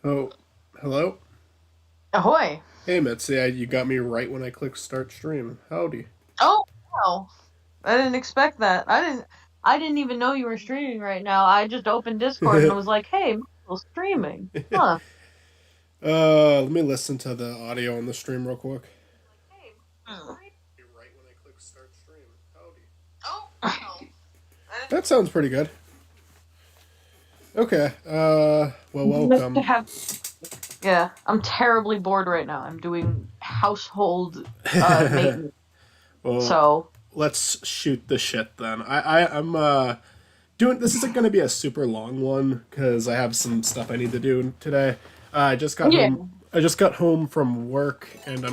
Oh, hello? Ahoy! Hey, Mitzi, you got me right when I clicked start stream. Howdy. Oh wow! I didn't expect that. I didn't even know you were streaming right now. I just opened Discord and was like, "Hey, Michael's streaming." Huh? Let me listen to the audio on the stream real quick. Hmm. Right when I click start stream. Howdy. Oh wow! That sounds pretty good. Okay, well, Nice to welcome. have. Yeah, I'm terribly bored right now. I'm doing household maintenance. Well, So let's shoot the shit then. I'm, doing, this isn't gonna be a super long one, because I have some stuff I need to do today. I just got yeah, home, I just got home from work, and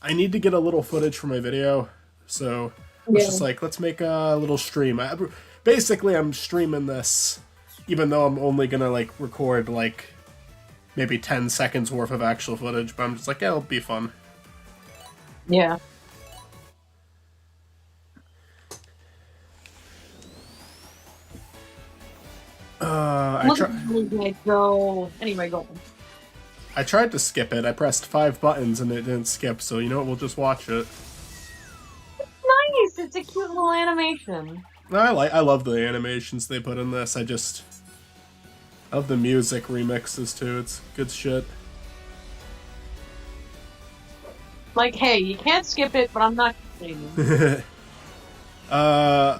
I need to get a little footage for my video, so I was just yeah. like, let's make a little stream. Basically, I'm streaming this, even though I'm only gonna like record like maybe 10 seconds worth of actual footage, but I'm just like, yeah, it'll be fun. Yeah. Uh, I Look try, at these guys go. Anyway, go on. I tried to skip it. I pressed 5 buttons and it didn't skip. So you know what? We'll just watch it. Nice. It's a cute little animation. I love the animations they put in this. I love the music remixes too. It's good shit. Like, hey, you can't skip it, but I'm not complaining. uh,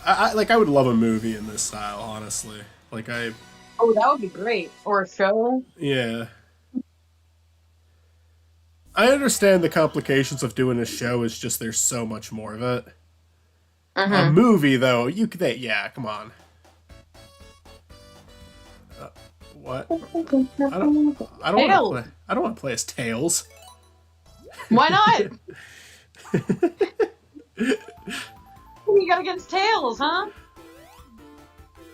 I would love a movie in this style, honestly. Like Oh, that would be great. Or a show. yeah. I understand the complications of doing a show. Is just there's so much more of it. A Mm-hmm. movie though, yeah, come on. What? I don't. I don't want to Tails. play. I don't want to play as Tails. Why not? You got against Tails, huh?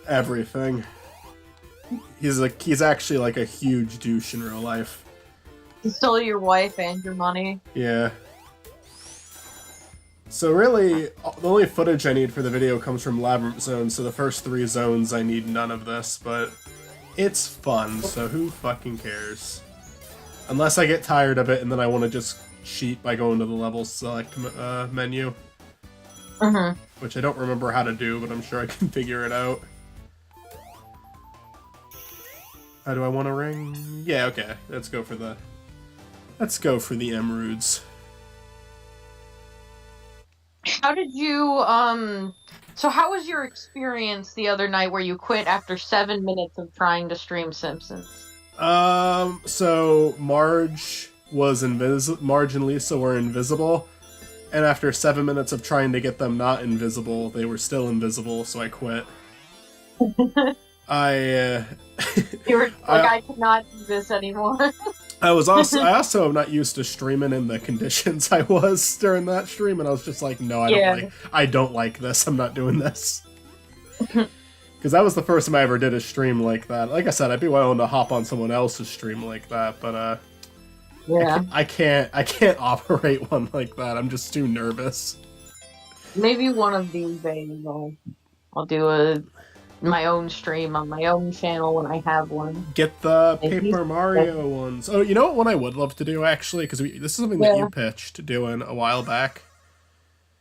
Everything. He's actually like a huge douche in real life. To steal your wife and your money. Yeah. So really, the only footage I need for the video comes from Labyrinth Zone. So the first 3 zones, I need none of this, but it's fun. So who fucking cares? Unless I get tired of it and then I want to just cheat by going to the level select menu, Mm-hmm. which I don't remember how to do, but I'm sure I can figure it out. How do I want to ring? Yeah, okay. Let's go for the emeralds. How did you, so how was your experience the other night where you quit after 7 minutes of trying to stream Simpsons? So Marge and Lisa were invisible, and after 7 minutes of trying to get them not invisible, they were still invisible, so I quit. I, You were like, I, I cannot do this anymore. I also am not used to streaming in the conditions I was during that stream, and I was just like, no, Yeah. I don't like this. I'm not doing this. Because that was the first time I ever did a stream like that. Like I said, I'd be willing to hop on someone else's stream like that, but Yeah. I can't operate one like that. I'm just too nervous. Maybe one of these days I'll do my own stream on my own channel when I have one. Get the Maybe. Paper Mario ones. Oh, you know what one I would love to do actually, because this is something that Yeah. you pitched doing a while back.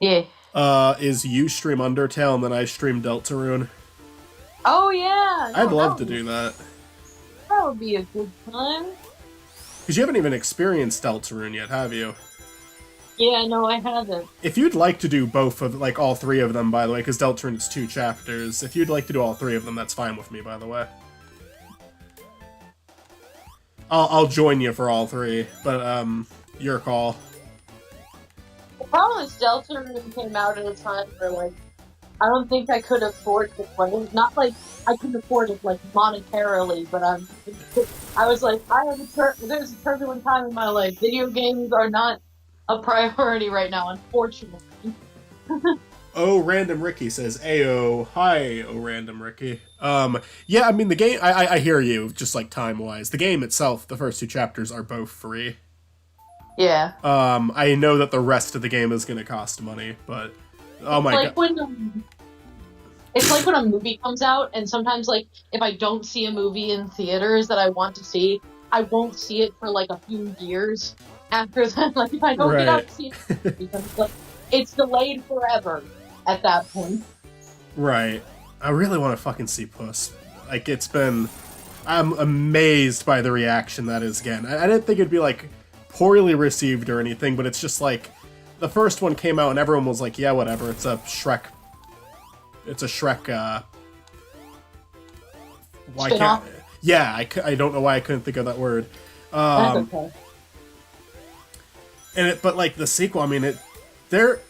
Yeah. Is you stream Undertale and then I stream Deltarune. Oh yeah. I'd No, love to do that. that would be a good time. Because you haven't even experienced Deltarune yet, have you? Yeah, no, I haven't. If you'd like to do both of, like, all 3 of them, by the way, because Deltarune's 2 chapters, if you'd like to do all 3 of them, that's fine with me, by the way. I'll join you for all 3, but, your call. The problem is Deltarune came out at a time where, like, I don't think I could afford to play it. Not like I couldn't afford it, like, monetarily, but I was like, there's a turbulent time in my life. Video games are not a priority right now, unfortunately. Oh, Random Ricky says, Ayo, hi, oh, Random Ricky. Yeah, I mean, the game, I hear you, just, like, time-wise. The game itself, the first 2 chapters are both free. Yeah. I know that the rest of the game is gonna cost money, but... Oh my Like, god. It's like when a movie comes out, and sometimes, like, if I don't see a movie in theaters that I want to see, I won't see it for like a few years after that. Like, if I don't get out Right. to see it, because like it's delayed forever at that point. Right. I really want to fucking see Puss. Like, I'm amazed by the reaction that is getting. I didn't think it'd be, like, poorly received or anything, but it's just like, the first one came out and everyone was like, yeah, whatever, it's a Shrek, why Spin-off? can't, yeah, I don't know why I couldn't think of that word. That's okay. But like the sequel, I mean, there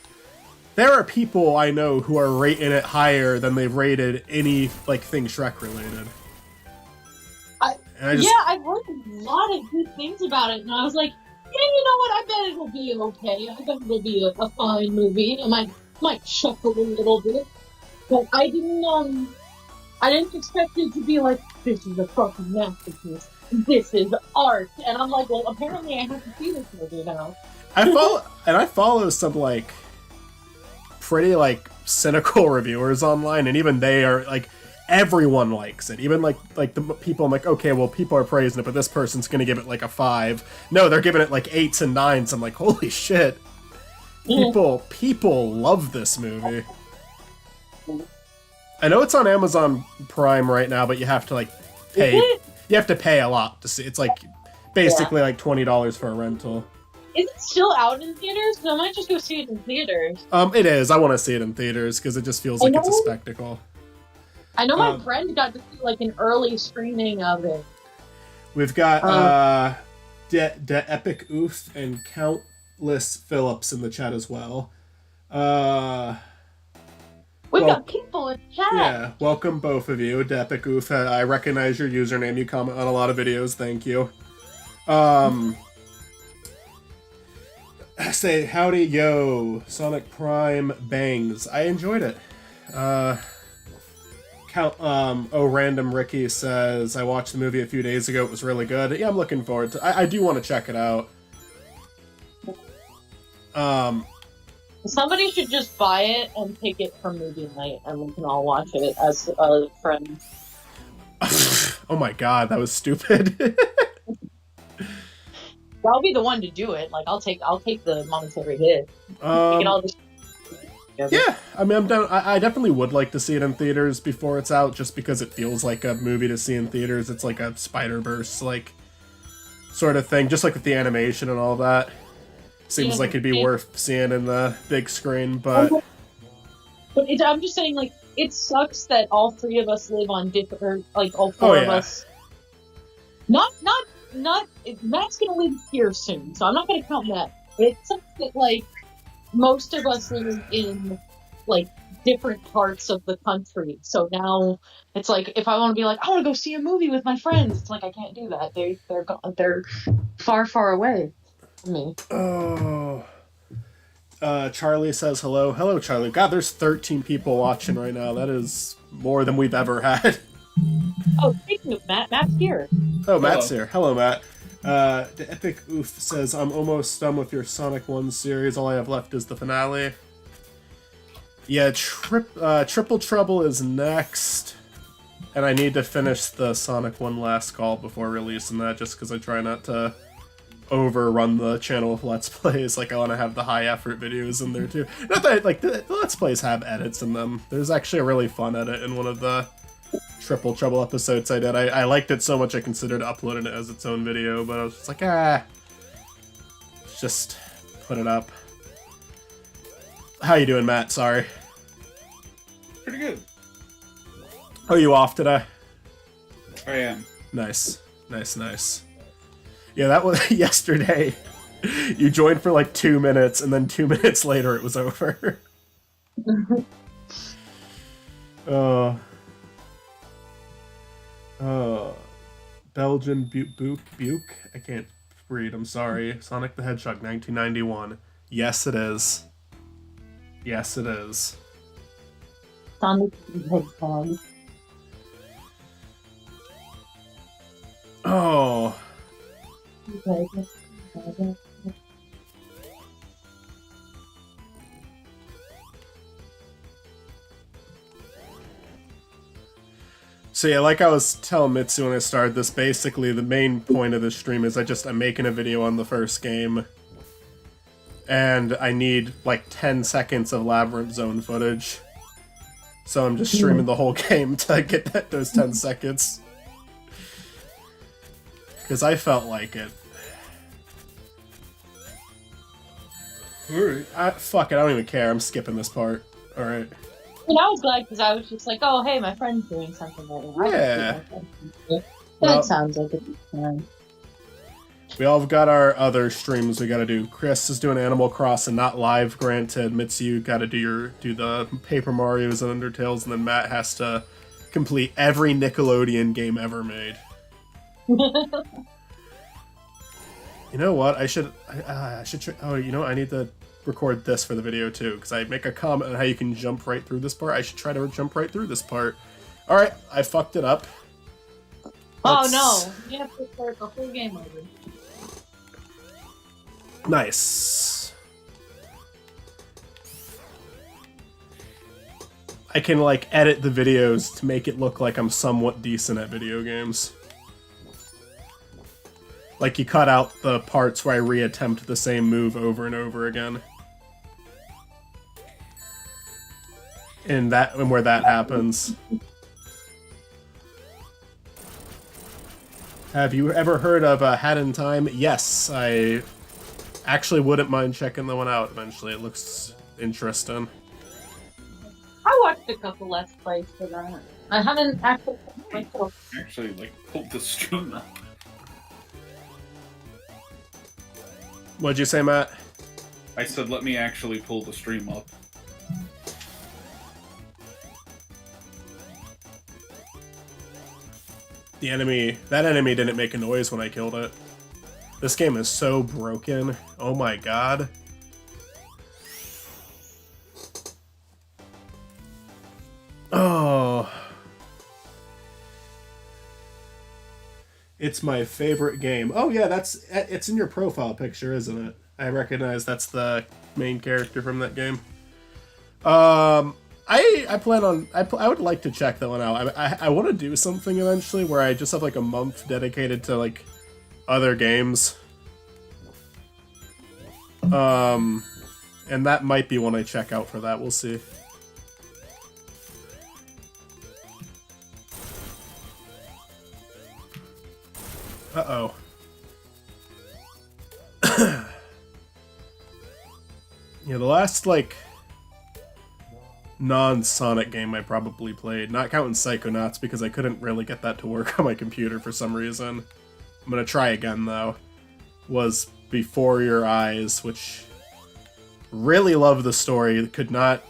are people I know who are rating it higher than they've rated any like thing Shrek related. I've heard a lot of good things about it, and I was like, yeah, you know what? I bet it'll be okay. I bet it'll be a fine movie. I might chuckle a little bit, but I didn't expect it to be like, this is a fucking masterpiece. This is art, and I'm like, well, apparently I have to see this movie now. I follow some like pretty like cynical reviewers online, and even they are like, everyone likes it. Even like the people, I'm like, okay, well, people are praising it, but this person's gonna give it like a 5. No, they're giving it like 8s and 9s. I'm like, holy shit, people love this movie. I know it's on Amazon Prime right now, but you have to like pay. You have to pay a lot to see. It's like basically like $20 for a rental. Is it still out in theaters? So I might just go see it in theaters. It is. I want to see it in theaters because it just feels like it's a spectacle. I know my friend got to see like an early screening of it. We've got De Epic Oof and Countless Phillips in the chat as well. We've got people in chat. Yeah, welcome both of you. De Epic Oof, I recognize your username. You comment on a lot of videos. Thank you. Say howdy, yo. Sonic Prime bangs. I enjoyed it. Random Ricky says, I watched the movie a few days ago. It was really good. Yeah, I'm looking forward to it. I do want to check it out. Somebody should just buy it and take it for movie night, and we can all watch it as friends. Oh my god, that was stupid. I'll be the one to do it. Like, I'll take the monetary hit. We can all just... Yeah, I mean, I'm down. I definitely would like to see it in theaters before it's out, just because it feels like a movie to see in theaters. It's like a Spider-Verse, like, sort of thing, just like with the animation and all that. Seems like it'd be worth seeing in the big screen, but... I'm just saying, like, it sucks that all three of us live on different, like, all four of us... Not, Matt's gonna live here soon, so I'm not gonna count Matt. But it sucks that, like, most of us live in, like, different parts of the country. So now, it's like, if I want to be like, I want to go see a movie with my friends, it's like, I can't do that. They're far, far away from me. Oh. Charlie says hello. Hello, Charlie. God, there's 13 people watching right now. That is more than we've ever had. Oh, speaking of Matt's here. Oh, Matt's here. Hello, Matt. The Epic Oof says, I'm almost done with your Sonic 1 series. All I have left is the finale. Yeah, Triple Trouble is next. And I need to finish the Sonic 1 Last Call before releasing that, just because I try not to overrun the channel with Let's Plays. Like, I want to have the high-effort videos in there, too. Not that, like, the Let's Plays have edits in them. There's actually a really fun edit in one of the Triple Trouble episodes I did. I liked it so much I considered uploading it as its own video, but I was just like, just put it up. How you doing, Matt? Sorry. Pretty good. Are you off today? I am. Nice. Nice. Yeah, that was yesterday. You joined for like 2 minutes, and then 2 minutes later it was over. Belgian Buke? I can't read, I'm sorry. Sonic the Hedgehog, 1991. Yes, it is. Yes, it is. Sonic the Hedgehog. Oh. So yeah, like I was telling Mitsu when I started this, basically the main point of this stream is I'm making a video on the first game, and I need like 10 seconds of Labyrinth Zone footage. So I'm just streaming the whole game to get those 10 seconds. Because I felt like it. Alright. Fuck it, I don't even care, I'm skipping this part. Alright. And I was glad because I was just like, oh, hey, my friend's doing something right now. Yeah. That Well, sounds like a good plan. we all got our other streams we gotta do. Chris is doing Animal Crossing, not live, granted. Mitsu, you gotta do the Paper Marios and Undertales, and then Matt has to complete every Nickelodeon game ever made. You know what? I should oh, you know what? I need to record this for the video too, because I make a comment on how you can jump right through this part. I should try to jump right through this part. Alright, I fucked it up. Oh no, you have to start the whole game over. Nice. I can like edit the videos to make it look like I'm somewhat decent at video games. Like you cut out the parts where I reattempt the same move over and over again. And where that happens. Have you ever heard of Hat in Time? Yes, I actually wouldn't mind checking the one out eventually. It looks interesting. I watched a couple Let's Plays for that. I haven't actually. Actually, like, pulled the stream up. What'd you say, Matt? I said, let me actually pull the stream up. That enemy didn't make a noise when I killed it. This game is so broken. Oh my god. Oh. It's my favorite game. Oh yeah, it's in your profile picture, isn't it? I recognize that's the main character from that game. I plan on I would like to check that one out. I want to do something eventually where I just have like a month dedicated to like other games. And that might be one I check out for that. We'll see. Uh-oh. Yeah, the last, like, non-Sonic game I probably played, not counting Psychonauts because I couldn't really get that to work on my computer for some reason. I'm gonna try again, though. Was Before Your Eyes, which really love the story. Could not...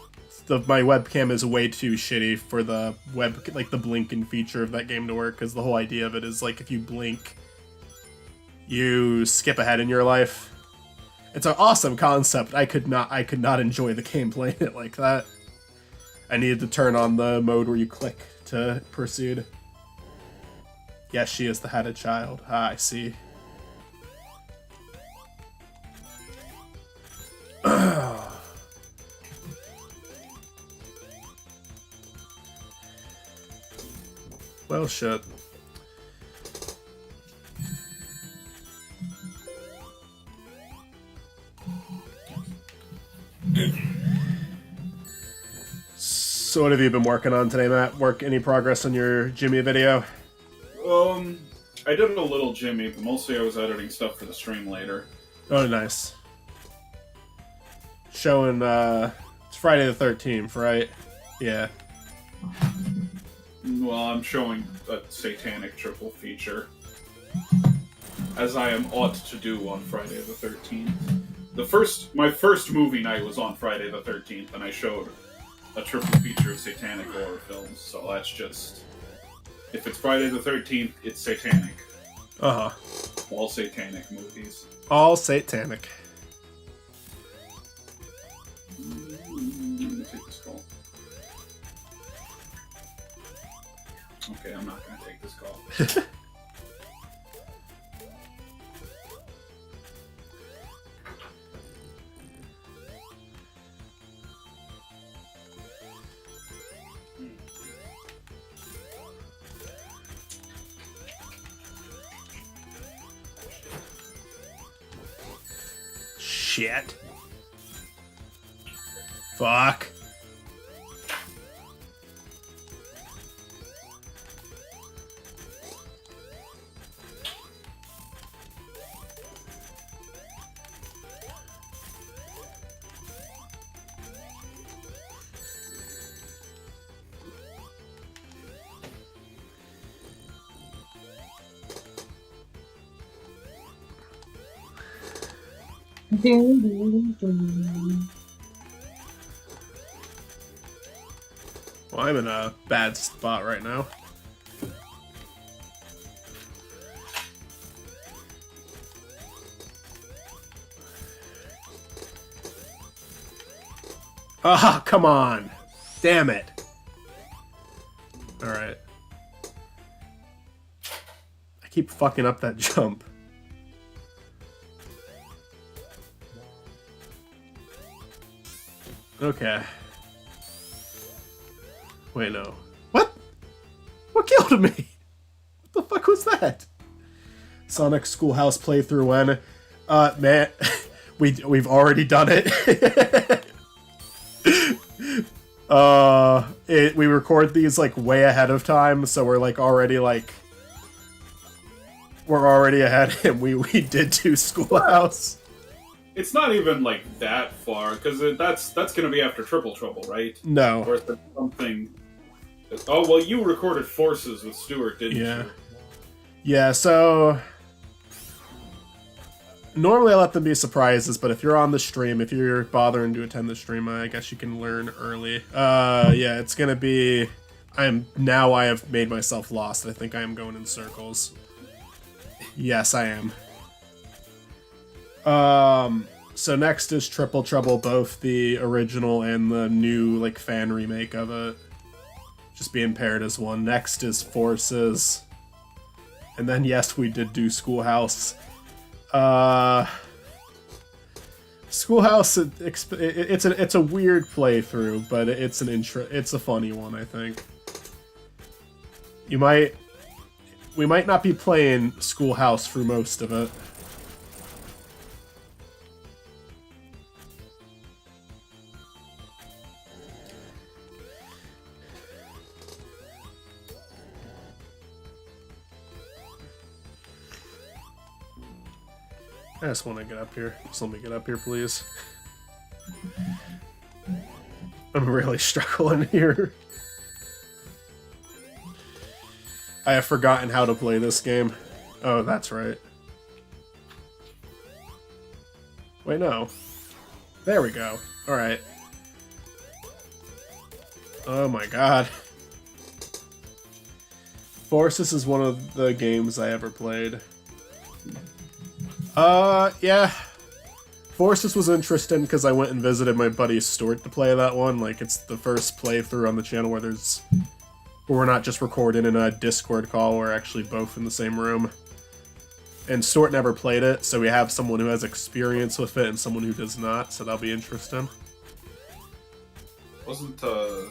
my webcam is way too shitty for the the blinking feature of that game to work, because the whole idea of it is, like, if you blink, you skip ahead in your life. It's an awesome concept. I could not enjoy the game playing it like that. I needed to turn on the mode where you click to proceed. Yes, she is the hatted child. Ah, I see. Well, shit. So what have you been working on today, Matt? Any progress on your Jimmy video? I did a little Jimmy, but mostly I was editing stuff for the stream later. Oh, nice. Showing, it's Friday the 13th, right? Yeah. Well, I'm showing a satanic triple feature, as I am ought to do on Friday the 13th. My first movie night was on Friday the 13th, and I showed a triple feature of satanic horror films, so that's just... If it's Friday the 13th, it's satanic. Uh-huh. All satanic movies. All satanic. I'm gonna take this call. Okay, I'm not gonna take this call. shit. Fuck. Well, I'm in a bad spot right now. Ah, come on. Damn it. Alright. I keep fucking up that jump. Okay. Wait, no. What? What killed me? What the fuck was that? Sonic Schoolhouse playthrough when? Man, we've already done it. We record these like way ahead of time, so we're like already like we're already ahead, and we did do Schoolhouse. It's not even like that far because that's gonna be after Triple Trouble, right? No. Or is there something? Oh well, you recorded Forces with Stuart, didn't you? Yeah. So normally I let them be surprises, but if you're on the stream, if you're bothering to attend the stream, I guess you can learn early. Yeah, it's gonna be. I have made myself lost. I think I am going in circles. Yes, I am. So next is Triple Trouble, both the original and the new, like, fan remake of it. Just being paired as one. Next is Forces. And then, yes, we did do Schoolhouse. Schoolhouse, it's a weird playthrough, but it's a funny one, I think. We might not be playing Schoolhouse for most of it. I just want to get up here. Just let me get up here, please. I'm really struggling here. I have forgotten how to play this game. Oh, that's right. Wait, no. There we go. Alright. Oh my god. Forces is one of the games I ever played. Yeah. Forces was interesting because I went and visited my buddy Stuart to play that one. Like, it's the first playthrough on the channel where we're not just recording in a Discord call, we're actually both in the same room. And Stuart never played it, so we have someone who has experience with it and someone who does not, so that'll be interesting. Wasn't the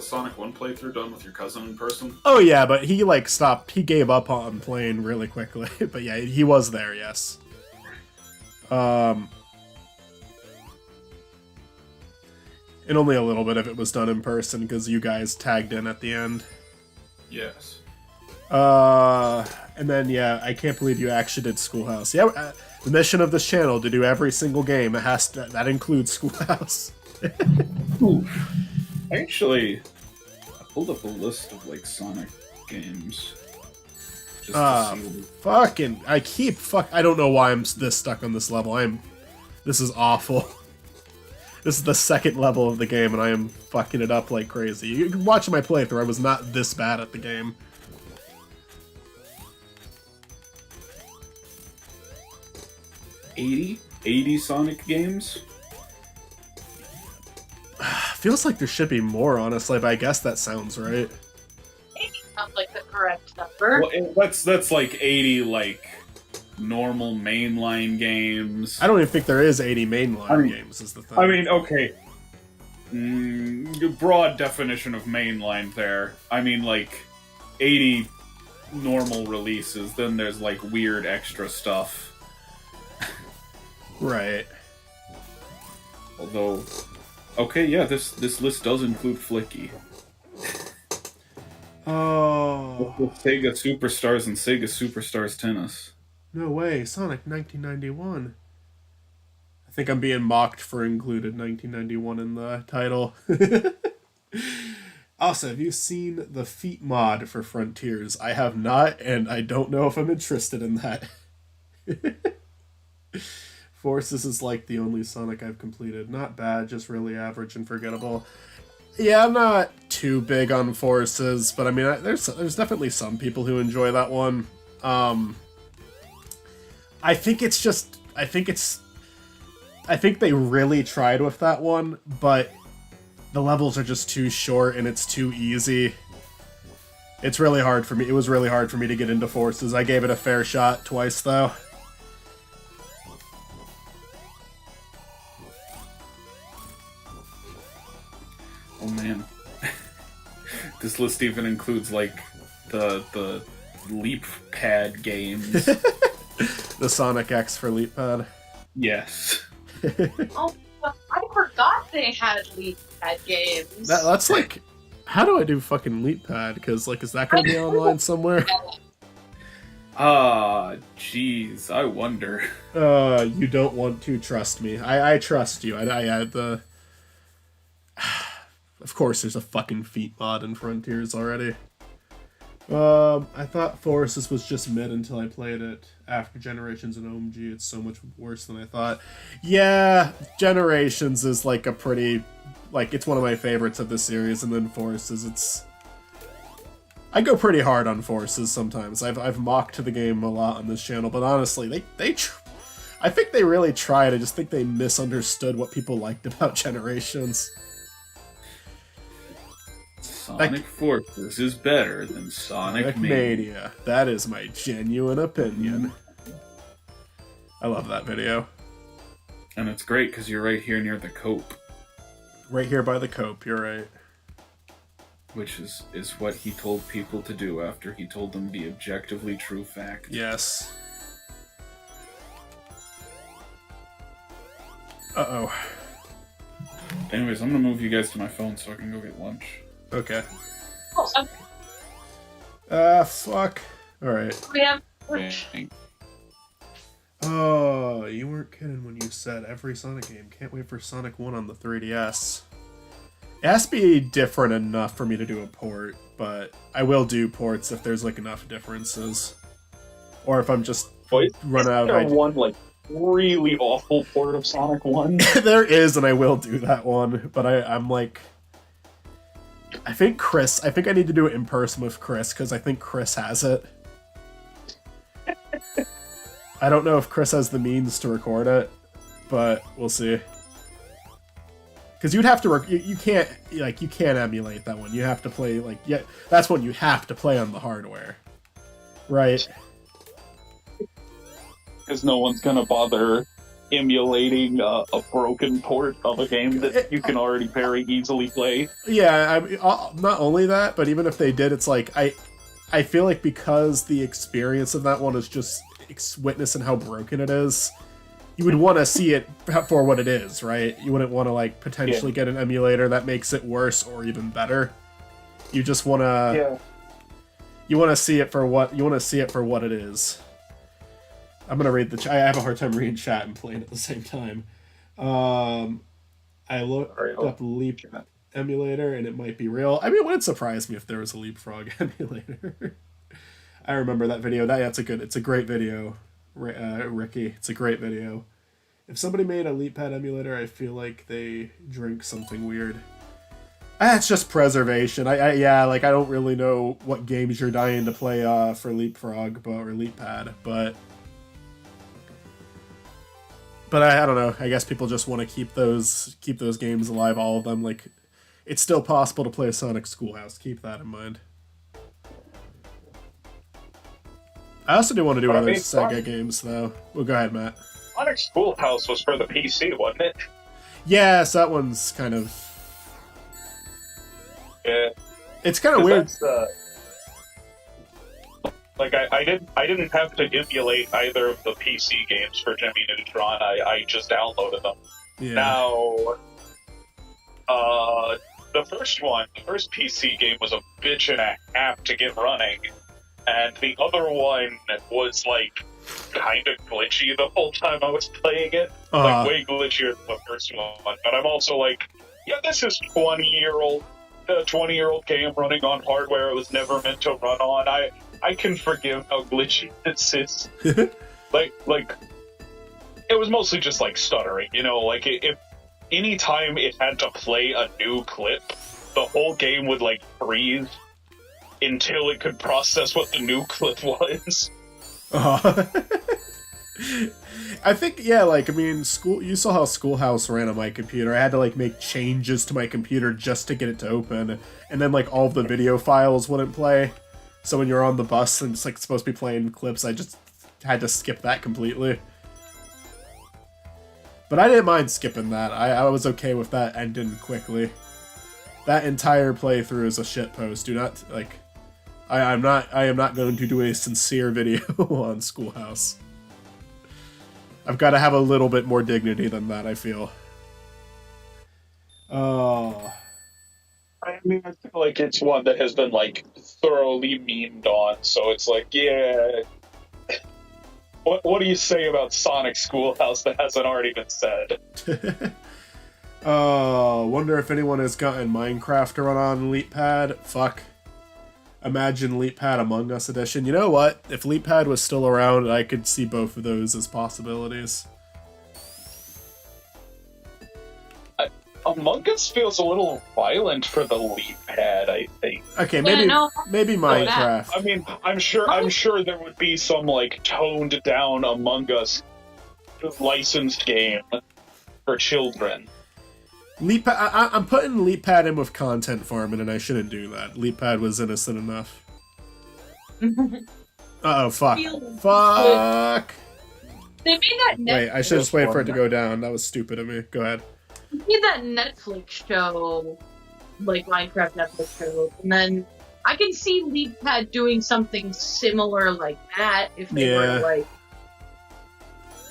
Sonic 1 playthrough done with your cousin in person? Oh yeah, but he like stopped. He gave up on playing really quickly. But yeah, he was there. Yes. And only a little bit of it was done in person because you guys tagged in at the end. Yes. And then yeah, I can't believe you actually did Schoolhouse. Yeah, the mission of this channel to do every single game. That includes Schoolhouse. Ooh. I pulled up a list of, like, Sonic games. Just to see fucking, I don't know why I'm this stuck on this level. This is awful. This is the second level of the game, and I am fucking it up like crazy. You can watch my playthrough, I was not this bad at the game. $80 Sonic games? Feels like there should be more, honestly, but I guess that sounds right. 80 sounds like the correct number. Well, that's like 80, like, normal mainline games. I don't even think there is 80 mainline games, is the thing. I mean, okay. Broad definition of mainline there. I mean, like, 80 normal releases, then there's, like, weird extra stuff. Right. Although, okay, yeah, this list does include Flicky. Oh. Sega Superstars and Sega Superstars Tennis. No way, Sonic 1991. I think I'm being mocked for included 1991 in the title. Also, have you seen the Feet mod for Frontiers? I have not, and I don't know if I'm interested in that. Forces is like the only Sonic I've completed. Not bad, just really average and forgettable. Yeah, I'm not too big on Forces, but I mean, there's definitely some people who enjoy that one. I think they really tried with that one, but the levels are just too short and it's too easy. It's really hard for me. It was really hard for me to get into Forces. I gave it a fair shot twice, though. Oh man, this list even includes like the Leap Pad games. The Sonic X for Leap Pad. Yes. Oh, I forgot they had Leap Pad games. That's like, how do I do fucking Leap Pad? Because like, is that going to be online somewhere? Jeez, I wonder. You don't want to trust me. I trust you. I had the. Of course, there's a fucking Feet mod in Frontiers already. I thought Forces was just mid until I played it. After Generations and OMG, it's so much worse than I thought. Yeah, Generations is like a pretty... Like, it's one of my favorites of the series, and then Forces, it's... I go pretty hard on Forces sometimes. I've mocked the game a lot on this channel, but honestly, I think they really tried. I just think they misunderstood what people liked about Generations. Sonic Forces is better than Sonic Mania. That is my genuine opinion. I love that video. And it's great because you're right here near the cope. Right here by the cope, you're right. Which is what he told people to do after he told them the objectively true fact. Yes. Uh-oh. Anyways, I'm gonna move you guys to my phone so I can go get lunch. Okay. Oh, Fuck. Alright. we have... Oh, you weren't kidding when you said every Sonic game. Can't wait for Sonic 1 on the 3DS. It has to be different enough for me to do a port, but I will do ports if there's like enough differences. Or if I'm just run out of ideas. One like really awful port of Sonic 1. There is, and I will do that one, but I'm like... I think I need to do it in person with Chris, because I think Chris has it. I don't know if Chris has the means to record it, but we'll see. Because you'd have to you can't emulate that one. You have to play that's one you have to play on the hardware, right? Because no one's gonna bother emulating a broken port of a game that you can already very easily play. Yeah, I mean, not only that, but even if they did, it's like I feel like because the experience of that one is just witnessing how broken it is, you would want to see it for what it is, right? You wouldn't want to like potentially get an emulator that makes it worse or even better. You just want to you want to see it for what it is. I'm gonna read the chat. I have a hard time reading chat and playing at the same time. I looked up Leap emulator and it might be real. I mean, it wouldn't surprise me if there was a Leapfrog emulator. I remember that video. It's a great video, Ricky. It's a great video. If somebody made a Leap Pad emulator, I feel like they drink something weird. It's just preservation. I don't really know what games you're dying to play for Leapfrog or Leap Pad, but I don't know. I guess people just want to keep those games alive, all of them. Like, it's still possible to play Sonic Schoolhouse. Keep that in mind. I also do want to do other Sega games, though. Well, go ahead, Matt. Sonic Schoolhouse was for the PC, wasn't it? Yes, that one's kind of... Yeah. It's kind of weird. Like I didn't have to emulate either of the PC games for Jimmy Neutron. I just downloaded them. Yeah. Now, the first PC game was a bitch and a half to get running, and the other one was like kind of glitchy the whole time I was playing it. Like way glitchier than the first one. But I'm also like, yeah, this is 20-year-old game running on hardware it was never meant to run on. I can forgive how glitchy this is. like it was mostly just like stuttering, you know, like if any time it had to play a new clip, the whole game would like freeze until it could process what the new clip was. I think, yeah, like, I mean, you saw how Schoolhouse ran on my computer. I had to, like, make changes to my computer just to get it to open, and then, like, all of the video files wouldn't play. So when you're on the bus and it's, like, supposed to be playing clips, I just had to skip that completely. But I didn't mind skipping that. I was okay with that ending quickly. That entire playthrough is a shitpost. Do not, like... I am not going to do a sincere video on Schoolhouse. I've got to have a little bit more dignity than that, I feel. Oh. I mean, I feel like it's one that has been, like, thoroughly memed on, so it's like, yeah... What do you say about Sonic Schoolhouse that hasn't already been said? Wonder if anyone has gotten Minecraft to run on LeapPad? Fuck. Imagine LeapPad Among Us edition. You know what? If LeapPad was still around, I could see both of those as possibilities. Among Us feels a little violent for the LeapPad, I think. Okay, maybe Minecraft. I mean, I'm sure there would be some like toned down Among Us licensed game for children. LeapPad, I'm putting LeapPad in with content farming, and I shouldn't do that. LeapPad was innocent enough. Uh-oh, fuck. Fuck! They made that Netflix. Wait, I should just wait for it to go down. That was stupid of me. Go ahead. They made that Netflix show, like Minecraft Netflix show, and then I can see LeapPad doing something similar like that if they were to, like,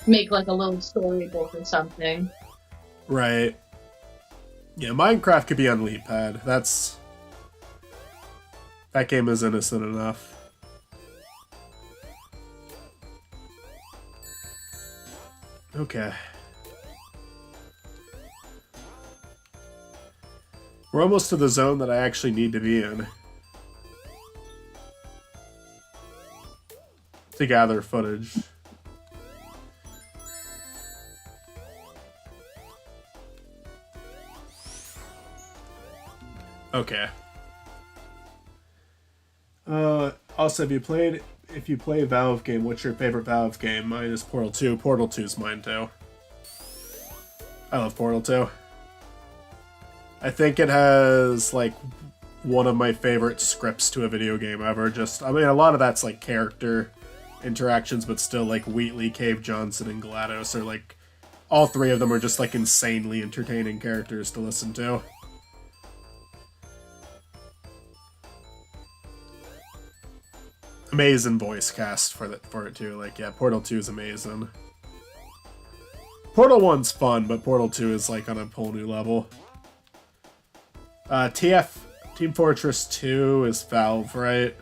make, like, a little storybook or something. Right. Yeah, Minecraft could be on LeapPad. That game is innocent enough. Okay. We're almost to the zone that I actually need to be in to gather footage. Okay. Also, if you play a Valve game, what's your favorite Valve game? Mine is Portal 2. Portal 2 is mine too. I love Portal 2. I think it has, like, one of my favorite scripts to a video game ever. I mean, a lot of that's, like, character interactions, but still, like, Wheatley, Cave Johnson, and GLaDOS are, like, all three of them are just, like, insanely entertaining characters to listen to. Amazing voice cast for it too. Like, yeah, Portal 2 is amazing. Portal 1's fun, but Portal 2 is, like, on a whole new level. Team Fortress 2 is Valve, right?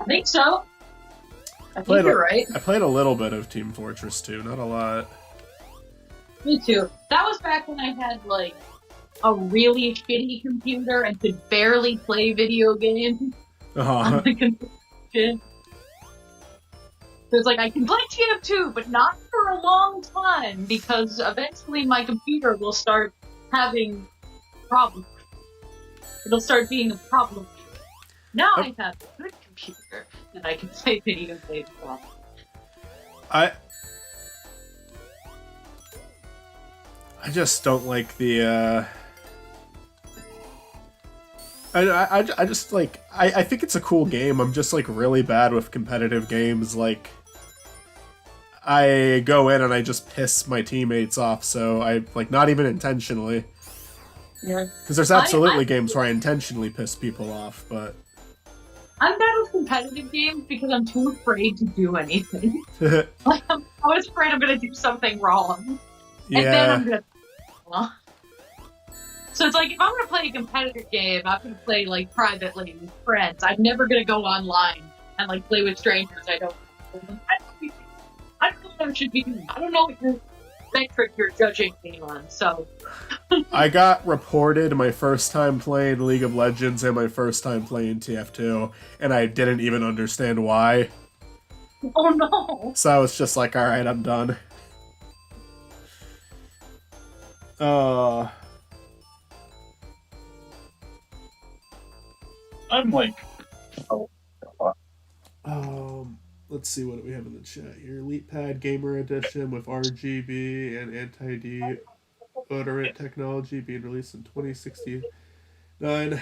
I think so. I think you're right. I played a little bit of Team Fortress 2, not a lot. Me too. That was back when I had, like, a really shitty computer and could barely play video games on the computer. So it's like, I can play TF2, but not for a long time, because eventually my computer will start having problems. It'll start being a problem. Now I have a good computer that I can play video games on. I just don't like the, I just, like, I think it's a cool game. I'm just, like, really bad with competitive games. Like, I go in and I just piss my teammates off, so I, like, not even intentionally. Yeah. Because there's absolutely games where I intentionally piss people off, but... I'm bad with competitive games because I'm too afraid to do anything. Like, I'm always afraid I'm gonna do something wrong. Yeah. And then I'm gonna... So it's like, if I'm gonna play a competitive game, I'm gonna play, like, privately with friends. I'm never gonna go online and, like, play with strangers I don't know. I don't know what I should be doing. I don't know what your metric you're judging me on, so... I got reported my first time playing League of Legends and my first time playing TF2, and I didn't even understand why. Oh no! So I was just like, alright, I'm done. I'm like, Let's see what we have in the chat here. Elite Pad Gamer Edition with RGB and anti-deodorant technology being released in 2069. Yeah,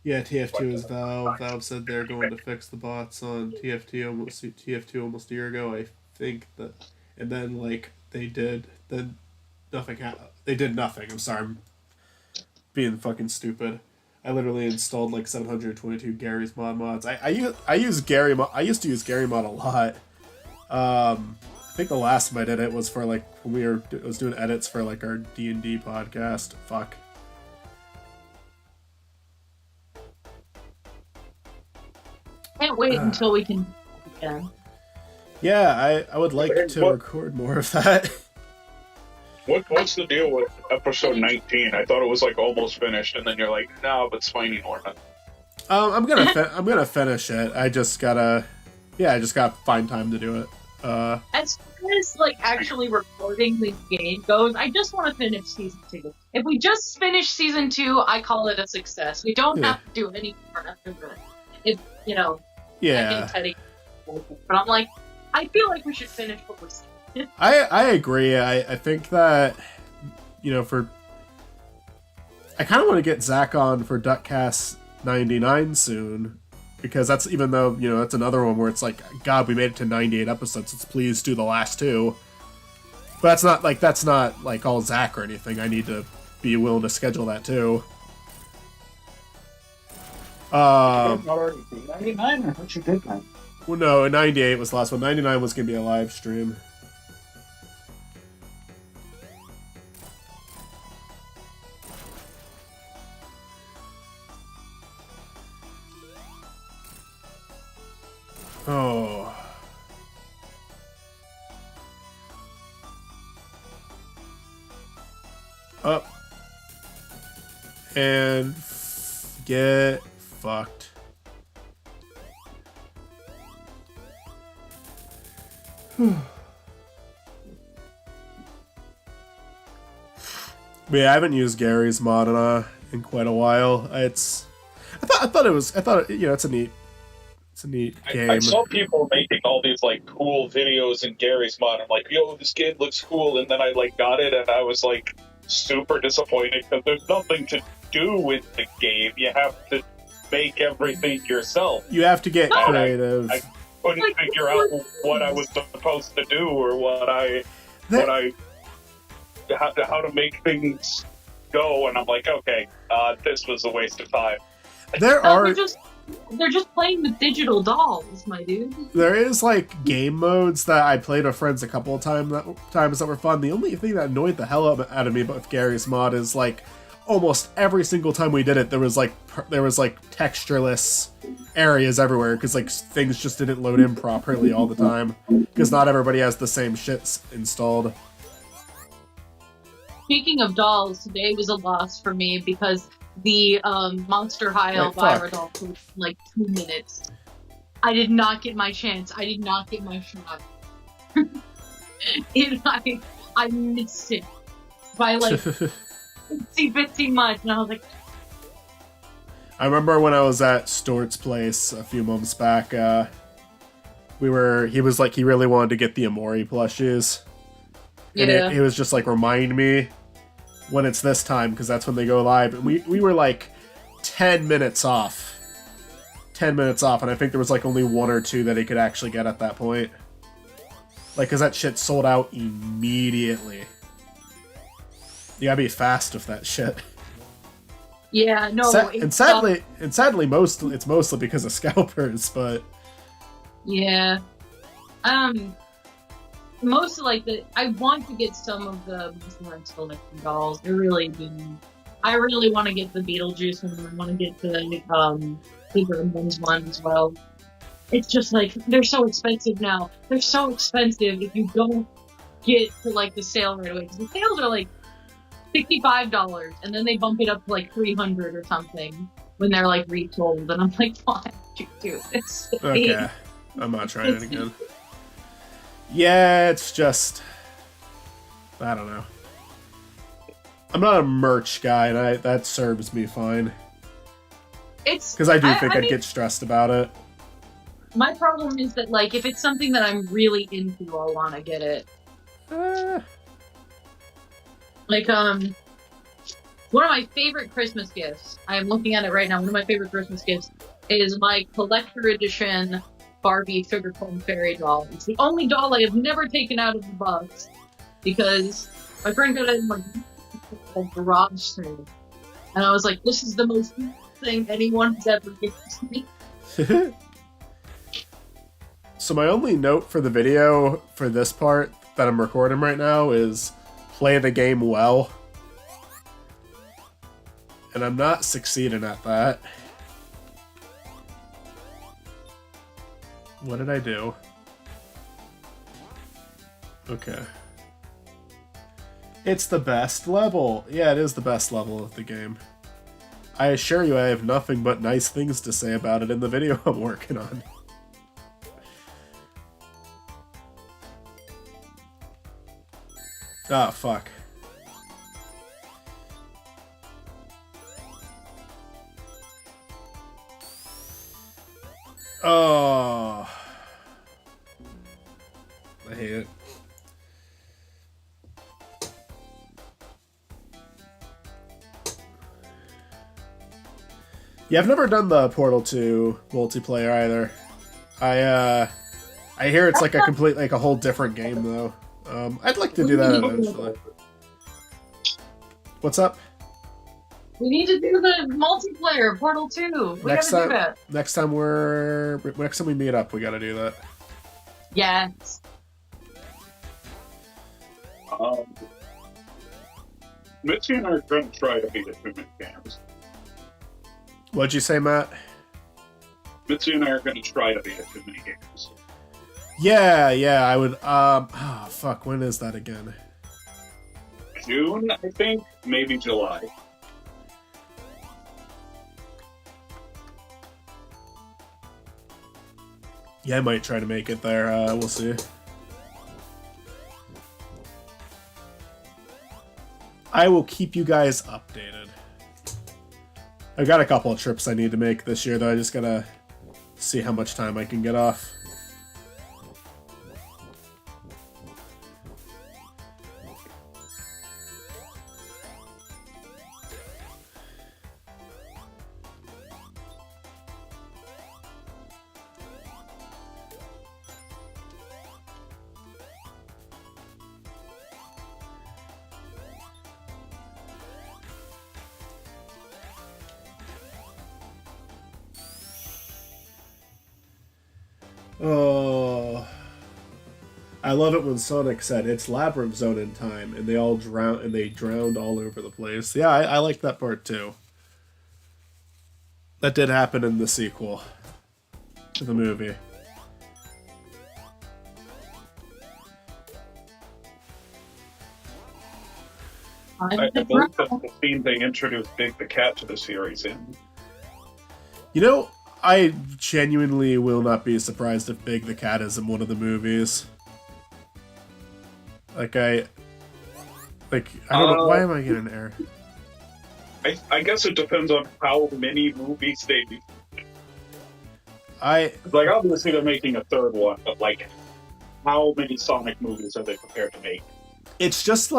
TF2 is Valve. Valve said they're going to fix the bots on TF2 almost a year ago, I think. And then, like, they did. Then nothing happened. They did nothing. I'm sorry. I'm being fucking stupid. I literally installed like 722 Gary's mods. I use Gary. I used to use Gary mod a lot. I think the last time I did it was for like when I was doing edits for like our D&D podcast. Fuck. Can't wait until we can. Yeah, I would like to record more of that. what's the deal with episode 19? I thought it was like almost finished, and then you're like, no, but Spiny Norman. I'm gonna finish it. I just gotta find time to do it. As far as like actually recording the game goes, I just want to finish season 2. If we just finish season 2, I call it a success. We don't have to do any more after that. If you know, Yeah. But I'm like, I feel like we should finish what we're saying. I agree. I think that, you know, I kind of want to get Zach on for Duckcast 99 soon, because that's, even though, you know, that's another one where it's like, God, we made it to 98 episodes, let's please do the last 2. But that's not like all Zach or anything. I need to be willing to schedule that too. Not already 99, or what you did, man? Well, no, 98 was the last one. 99 was going to be a live stream. Oh. Up. And get fucked. Yeah, I haven't used Gary's mod in quite a while. I thought you know, it's a neat game. I saw people making all these like cool videos in Gary's mod. I'm like, yo, this game looks cool, and then I like got it, and I was like super disappointed because there's nothing to do with the game. You have to make everything yourself. You have to get creative. I couldn't figure out what I was supposed to do or how to make things go, and I'm like, okay, this was a waste of time. They're just playing with digital dolls, my dude. There is like game modes that I played with friends a couple of times that were fun. The only thing that annoyed the hell out of me with Gary's mod is like almost every single time we did it, there was like textureless areas everywhere because like things just didn't load in properly all the time because not everybody has the same shit installed. Speaking of dolls, today was a loss for me because the Monster High Elvira doll took like 2 minutes. I did not get my chance. I did not get my shot. I missed it by like bitsy much, and I was like, I remember when I was at Stuart's place a few months back, he was like, he really wanted to get the Amori plushies. And yeah. it was just like, remind me when it's this time, because that's when they go live. And we were like 10 minutes off. 10 minutes off, and I think there was like only 1 or 2 that he could actually get at that point. Like, because that shit sold out immediately. You gotta be fast with that shit. Yeah, no. And sadly, it's mostly because of scalpers, but yeah. Most of I want to get some of the collecting dolls. I really do. I really want to get the Beetlejuice one. I want to get the Gremlins one as well. It's just they're so expensive now. They're so expensive if you don't get to the sale right away. Because the sales are $65, and then they bump it up to $300 or something when they're retold. And I'm like, why did you do this? Okay, I'm not trying it again. Yeah, it's just, I don't know. I'm not a merch guy, and that serves me fine. Because I do think I'd get stressed about it. My problem is that, if it's something that I'm really into, I'll want to get it. One of my favorite Christmas gifts, I am looking at it right now, one of my favorite Christmas gifts is my collector edition Barbie Sugar Plum Fairy doll. It's the only doll I have never taken out of the box, because my friend got it in a garage sale. And I was like, this is the most thing anyone's ever given to me. So my only note for the video for this part that I'm recording right now is play the game well. And I'm not succeeding at that. What did I do? Okay. It's the best level. Yeah, it is the best level of the game. I assure you I have nothing but nice things to say about it in the video I'm working on. Ah, fuck. Oh. I hate it. Yeah, I've never done the Portal 2 multiplayer either. I hear it's like a complete, a whole different game though. I'd like to do that eventually. What's up? We need to do the multiplayer Portal 2. We gotta do that. Next time we meet up, we gotta do that. Yes. Mitzi and I are going to try to beat the Human Games. What'd you say, Matt? Mitzi and I are going to try to beat the Human Games. Yeah, I would. Fuck. When is that again? June, I think. Maybe July. Yeah, I might try to make it there. We'll see. I will keep you guys updated. I've got a couple of trips I need to make this year, though. I just gotta see how much time I can get off. Oh, I love it when Sonic said it's Labyrinth Zone in time, and they all drowned all over the place. Yeah, I like that part too. That did happen in the sequel to the movie. I believe that's the scene they introduced Big the Cat to the series in. You know, I genuinely will not be surprised if Big the Cat is in one of the movies. I don't know, why am I getting an error? I guess it depends on how many movies they do. Obviously they're making a third one, but how many Sonic movies are they prepared to make? It's just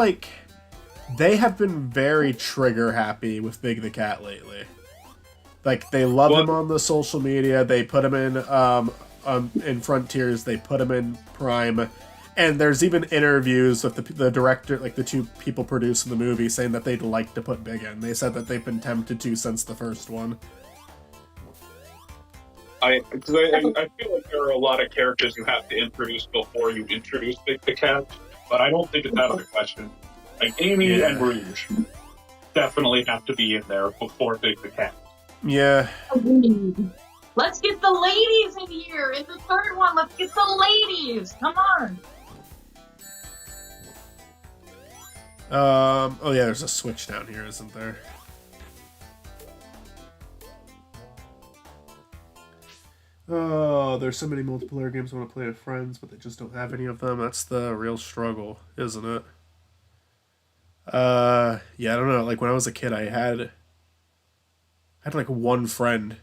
they have been very trigger happy with Big the Cat lately. They love him on the social media. They put him in Frontiers. They put him in Prime, And there's even interviews with the director, like the two people producing the movie, saying that they'd like to put Big in. They said that they've been tempted to since the first one. I feel like there are a lot of characters you have to introduce before you introduce Big the Cat, but I don't think it's out of the question. Like, Amy and Rouge definitely have to be in there before Big the Cat. Yeah. Let's get the ladies in here! In the third one, let's get the ladies! Come on! Oh yeah, there's a switch down here, isn't there? Oh, there's so many multiplayer games I want to play with friends, but they just don't have any of them. That's the real struggle, isn't it? Yeah, I don't know. Like, when I was a kid, I had like one friend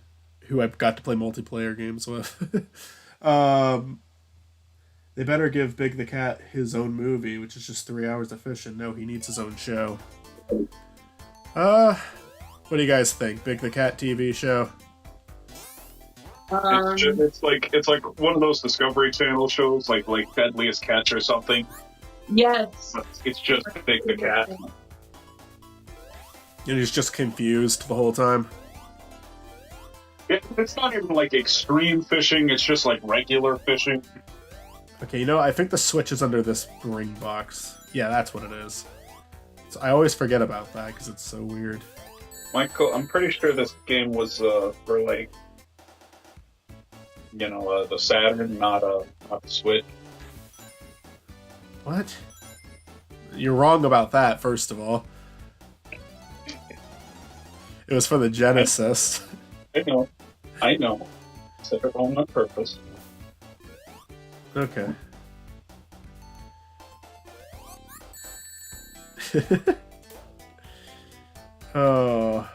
who I got to play multiplayer games with. They better give Big the Cat his own movie, which is just 3 hours of fishing. No, he needs his own show. What do you guys think? Big the Cat TV show? It's like one of those Discovery Channel shows, like Deadliest Catch or something. Yes. It's just Big the Cat. And he's just confused the whole time. It's not even like extreme fishing, it's just like regular fishing. Okay, you know, I think the switch is under this ring box. Yeah, that's what it is. So I always forget about that because it's so weird. Michael, I'm pretty sure this game was for like, the Saturn, not a Switch. What? You're wrong about that, first of all. It was for the Genesis. I know. Said it wrong on purpose. Okay. Oh.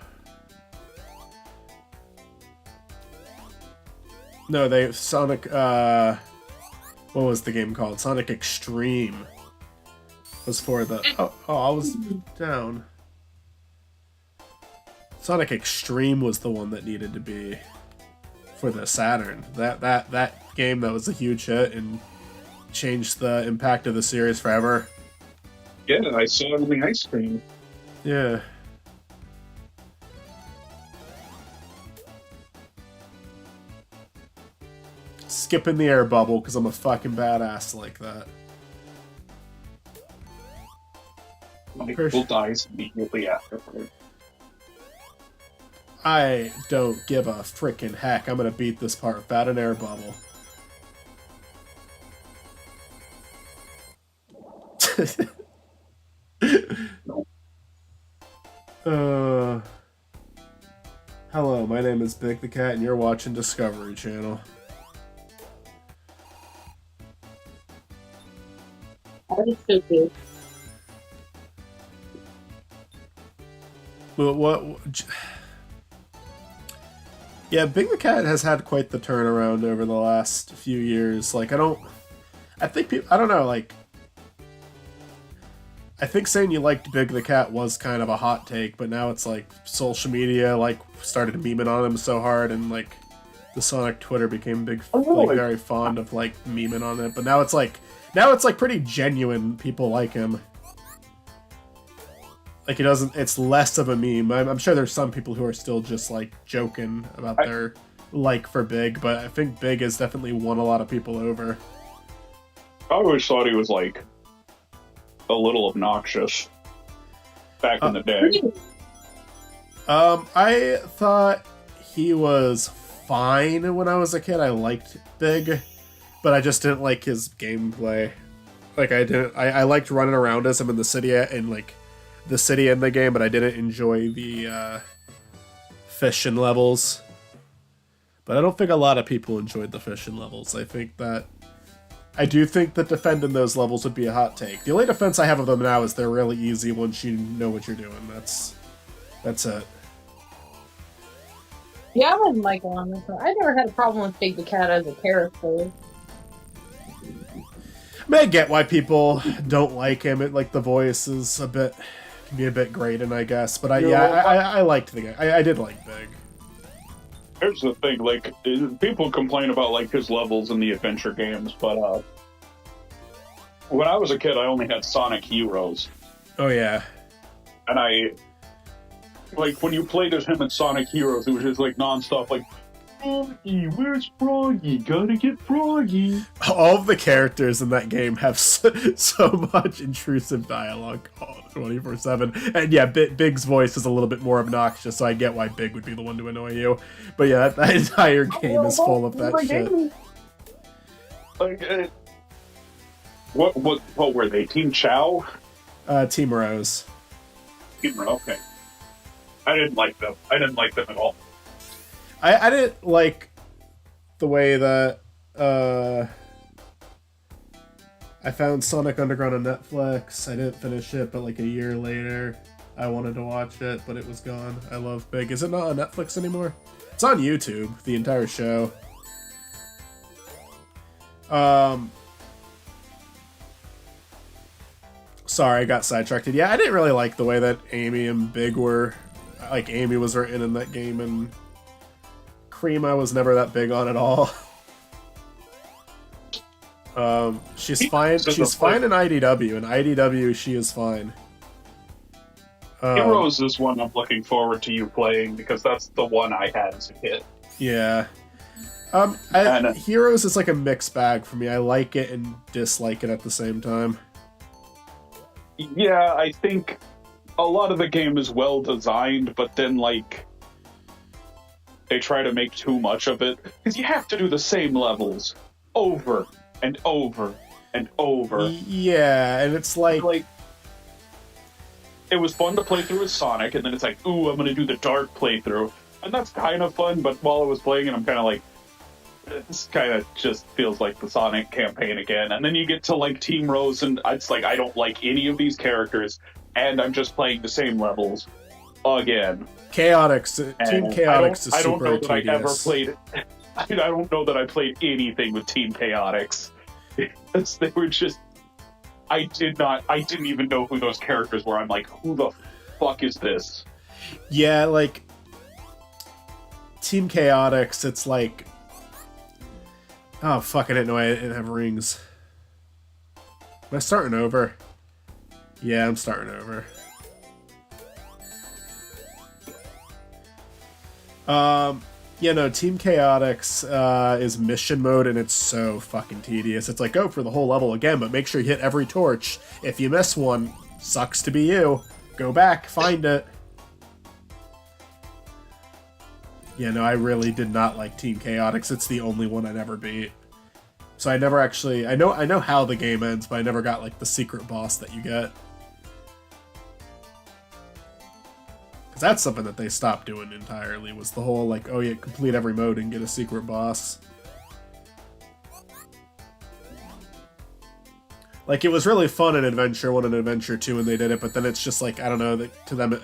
No, Sonic, what was the game called? Sonic Extreme was for the... Oh, I was down. Sonic Extreme was the one that needed to be for the Saturn. That game that was a huge hit and changed the impact of the series forever. Yeah, I saw it in the ice cream. Yeah. Skipping the air bubble because I'm a fucking badass like that. Michael dies immediately afterward. I don't give a frickin' heck. I'm gonna beat this part without an air bubble. Hello, my name is Big the Cat, and you're watching Discovery Channel. That is so good. What? Yeah, Big the Cat has had quite the turnaround over the last few years. Like, I don't know, like, I think saying you liked Big the Cat was kind of a hot take, but now it's like social media, like, started memeing on him so hard, and like, the Sonic Twitter became very fond of like memeing on it. But now it's like pretty genuine. People like him. Like, it's less of a meme. I'm sure there's some people who are still just like joking about their like for Big, but I think Big has definitely won a lot of people over. I always thought he was like a little obnoxious back in the day. I thought he was fine when I was a kid. I liked Big, but I just didn't like his gameplay. Like, I liked running around as him in the city and like the city in the game, but I didn't enjoy the fishing levels. But I don't think a lot of people enjoyed the fishing levels. I do think that defending those levels would be a hot take. The only defense I have of them now is they're really easy once you know what you're doing. That's it. Yeah, I wasn't like on this one. I never had a problem with Big the Cat as a character. I mean, I get why people don't like him. Like, the voice is can be a bit grating, I guess. But I liked the guy. I did like Big. Here's the thing, like, people complain about like his levels in the adventure games, but when I was a kid, I only had Sonic Heroes. Oh yeah. And I, like, when you played as him in Sonic Heroes, it was just, like, nonstop, like, Froggy, where's Froggy? Gotta get Froggy. All of the characters in that game have so much intrusive dialogue 24/7. And yeah, Big's voice is a little bit more obnoxious, so I get why Big would be the one to annoy you. But yeah, that entire game is full of that shit. Like, what were they? Team Chow? Team Rose. Okay. I didn't like them. I didn't like them at all. I didn't like the way that I found Sonic Underground on Netflix. I didn't finish it, but like a year later, I wanted to watch it, but it was gone. I love Big. Is it not on Netflix anymore? It's on YouTube, the entire show. Sorry, I got sidetracked. Yeah, I didn't really like the way that Amy and Big were. Like, Amy was written in that game, and Cream I was never that big on at all. She's fine. She's fine in IDW. In IDW, she is fine. Heroes is one I'm looking forward to you playing, because that's the one I had as a kid. Yeah. Heroes is like a mixed bag for me. I like it and dislike it at the same time. Yeah, I think a lot of the game is well designed, but then, like, they try to make too much of it. Because you have to do the same levels over and over and over. Yeah, and it's like... It was fun to play through as Sonic, and then it's like, ooh, I'm going to do the dark playthrough. And that's kind of fun, but while I was playing it, I'm kind of like, this kind of just feels like the Sonic campaign again. And then you get to, like, Team Rose, and it's like, I don't like any of these characters, and I'm just playing the same levels again. Chaotix, Team Chaotix is super tedious. I don't know that I ever played... I don't know that I played anything with Team Chaotix. They were just... I didn't even know who those characters were. I'm like, who the fuck is this? Yeah, like... Team Chaotix, it's like... Oh, fuck, I didn't know I didn't have rings. Am I starting over? Yeah, I'm starting over. Yeah, no, Team Chaotix is mission mode, and it's so fucking tedious. It's like, go for the whole level again, but make sure you hit every torch. If you miss one, sucks to be you. Go back, find it. Yeah, no, I really did not like Team Chaotix. It's the only one I never beat. So I never actually... I know how the game ends, but I never got, like, the secret boss that you get. Because that's something that they stopped doing entirely, was the whole, like, oh yeah, complete every mode and get a secret boss. Like, it was really fun in Adventure 1 and Adventure 2 when they did it, but then it's just like, I don't know, to them,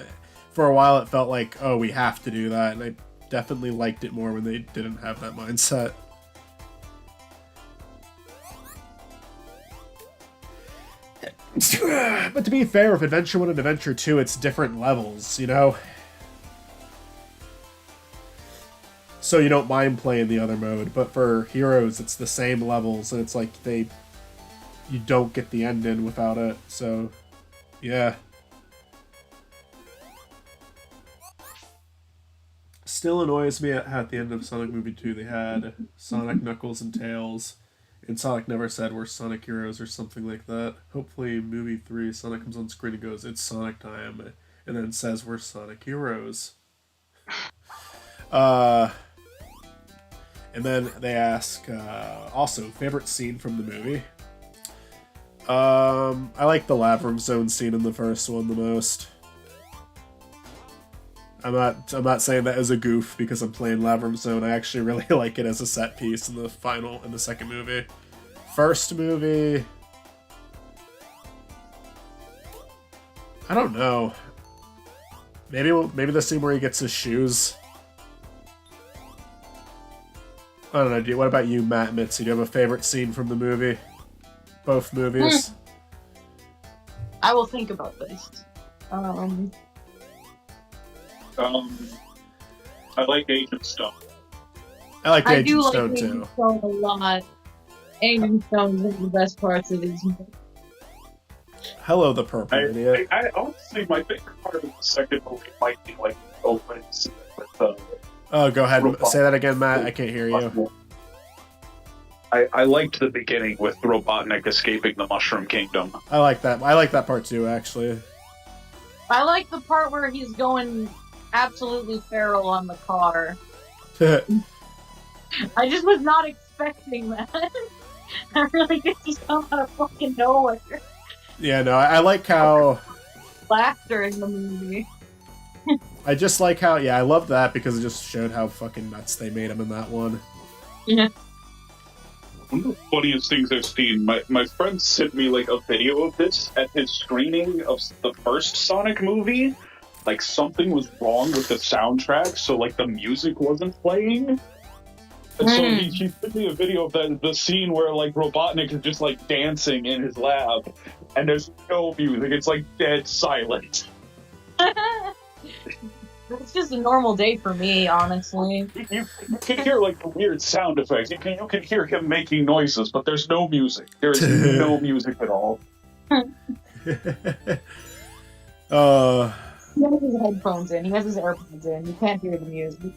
for a while it felt like, oh, we have to do that, and I definitely liked it more when they didn't have that mindset. But to be fair, with Adventure 1 and Adventure 2, it's different levels, you know? So you don't mind playing the other mode, but for Heroes, it's the same levels, and it's like you don't get the ending without it, so, yeah. Still annoys me at the end of Sonic Movie 2, they had Sonic, Knuckles, and Tails. And Sonic never said we're Sonic Heroes or something like that. Hopefully, movie 3, Sonic comes on screen and goes, it's Sonic time, and then says we're Sonic Heroes. And then they ask, also, favorite scene from the movie? I like the Lab Room Zone scene in the first one the most. I'm not saying that as a goof because I'm playing Lab Room Zone. I actually really like it as a set piece in the second movie. First movie, I don't know. Maybe the scene where he gets his shoes. I don't know. What about you, Matt Mitzi? Do you have a favorite scene from the movie? Both movies. I will think about this. I like Agent Stone. I like Agent Stone too. Agent Stone a lot. Agent Stone is one of the best parts of these movies. Hello, the purple idiot. I honestly, my favorite part of the second movie might be like the opening scene with Oh, go ahead and Robot- say that again, Matt. I can't hear you. I liked the beginning with Robotnik escaping the Mushroom Kingdom. I like that. I like that part too, actually. I like the part where he's going absolutely feral on the car. I just was not expecting that. I really did just come out of fucking nowhere. Yeah, no, I like how... Laughter in the movie. I just like how... Yeah, I love that because it just showed how fucking nuts they made him in that one. Yeah. One of the funniest things I've seen, my friend sent me like a video of this at his screening of the first Sonic movie. Like something was wrong with the soundtrack, so like the music wasn't playing. And so he sent me a video of the scene where like Robotnik is just like dancing in his lab, and there's no music. It's like dead silent. It's just a normal day for me, honestly. You can hear like the weird sound effects. You can hear him making noises, but there's no music. There is no music at all. He has his headphones in. He has his AirPods in. You can't hear the music.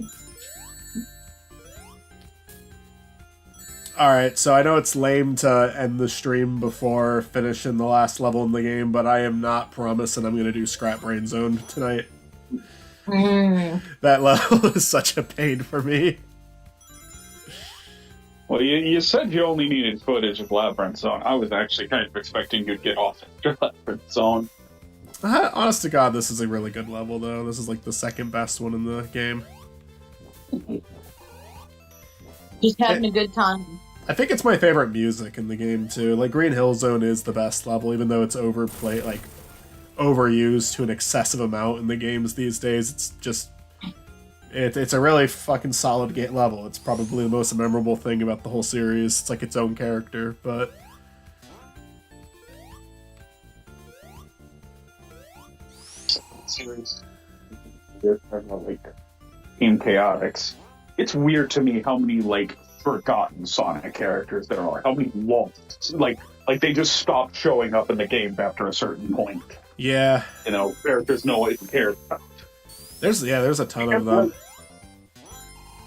Alright, so I know it's lame to end the stream before finishing the last level in the game, but I am not promising I'm going to do Scrap Brain Zone tonight. That level is such a pain for me. Well, you said you only needed footage of Labyrinth Zone. I was actually kind of expecting you'd get off after Labyrinth Zone. Honest to God, this is a really good level, though. This is like the second best one in the game. Just having a good time. I think it's my favorite music in the game, too. Like, Green Hill Zone is the best level, even though it's overplayed, like, overused to an excessive amount in the games these days. It's just... It's a really fucking solid game level. It's probably the most memorable thing about the whole series. It's like its own character, but... Series. Like, Team Chaotix. It's weird to me how many, like, forgotten Sonic characters there are. How many lost. Like they just stopped showing up in the game after a certain point. Yeah. You know, characters no one cares about. There's a ton of them.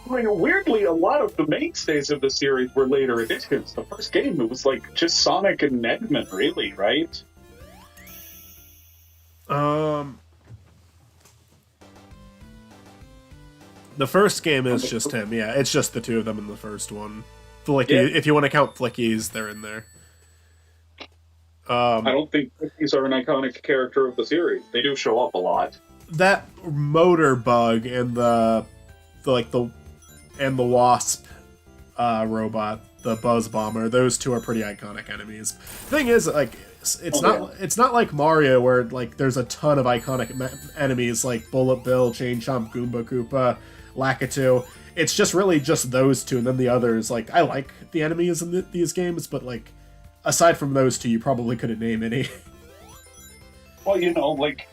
I mean, weirdly, a lot of the mainstays of the series were later additions. The first game, it was like just Sonic and Eggman, really, right? The first game is just him, yeah. It's just the two of them in the first one. Flicky, Yeah. if you want to count Flickies, they're in there. I don't think Flickies are an iconic character of the series. They do show up a lot. That motor bug and the wasp robot, the buzz bomber, those two are pretty iconic enemies. Thing is, like, it's not like Mario where like there's a ton of iconic enemies like Bullet Bill, Chain Chomp, Goomba Koopa, Lakitu. It's just really just those two, and then the others. Like, I like the enemies in these games, but like aside from those two, you probably couldn't name any. Well, you know, like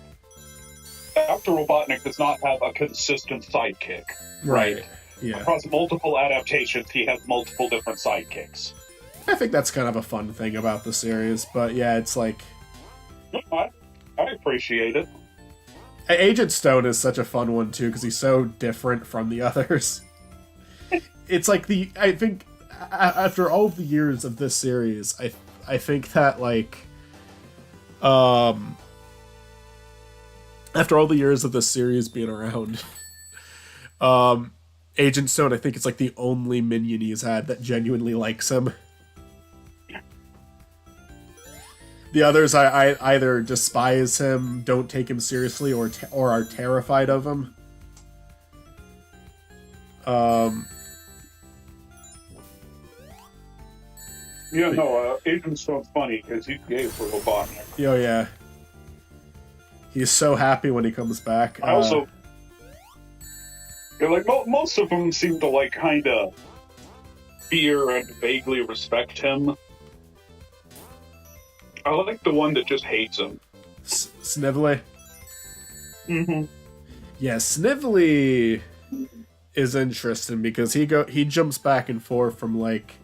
Dr. Robotnik does not have a consistent sidekick, right? Yeah. Across multiple adaptations, he has multiple different sidekicks. I think that's kind of a fun thing about the series, but yeah, it's like... I appreciate it. Agent Stone is such a fun one, too, because he's so different from the others. It's like I think, after all of the years of this series, I think that, like... After all the years of this series being around... Agent Stone, I think it's like the only minion he's had that genuinely likes him. The others, I either despise him, don't take him seriously, or are terrified of him. Agent Stone's funny because he's gay for Robotnik. Oh yeah, he's so happy when he comes back. I also, like most of them seem to like kind of fear and vaguely respect him. I like the one that just hates him. Snively. Mm-hmm. Yeah, Snively is interesting because he jumps back and forth from like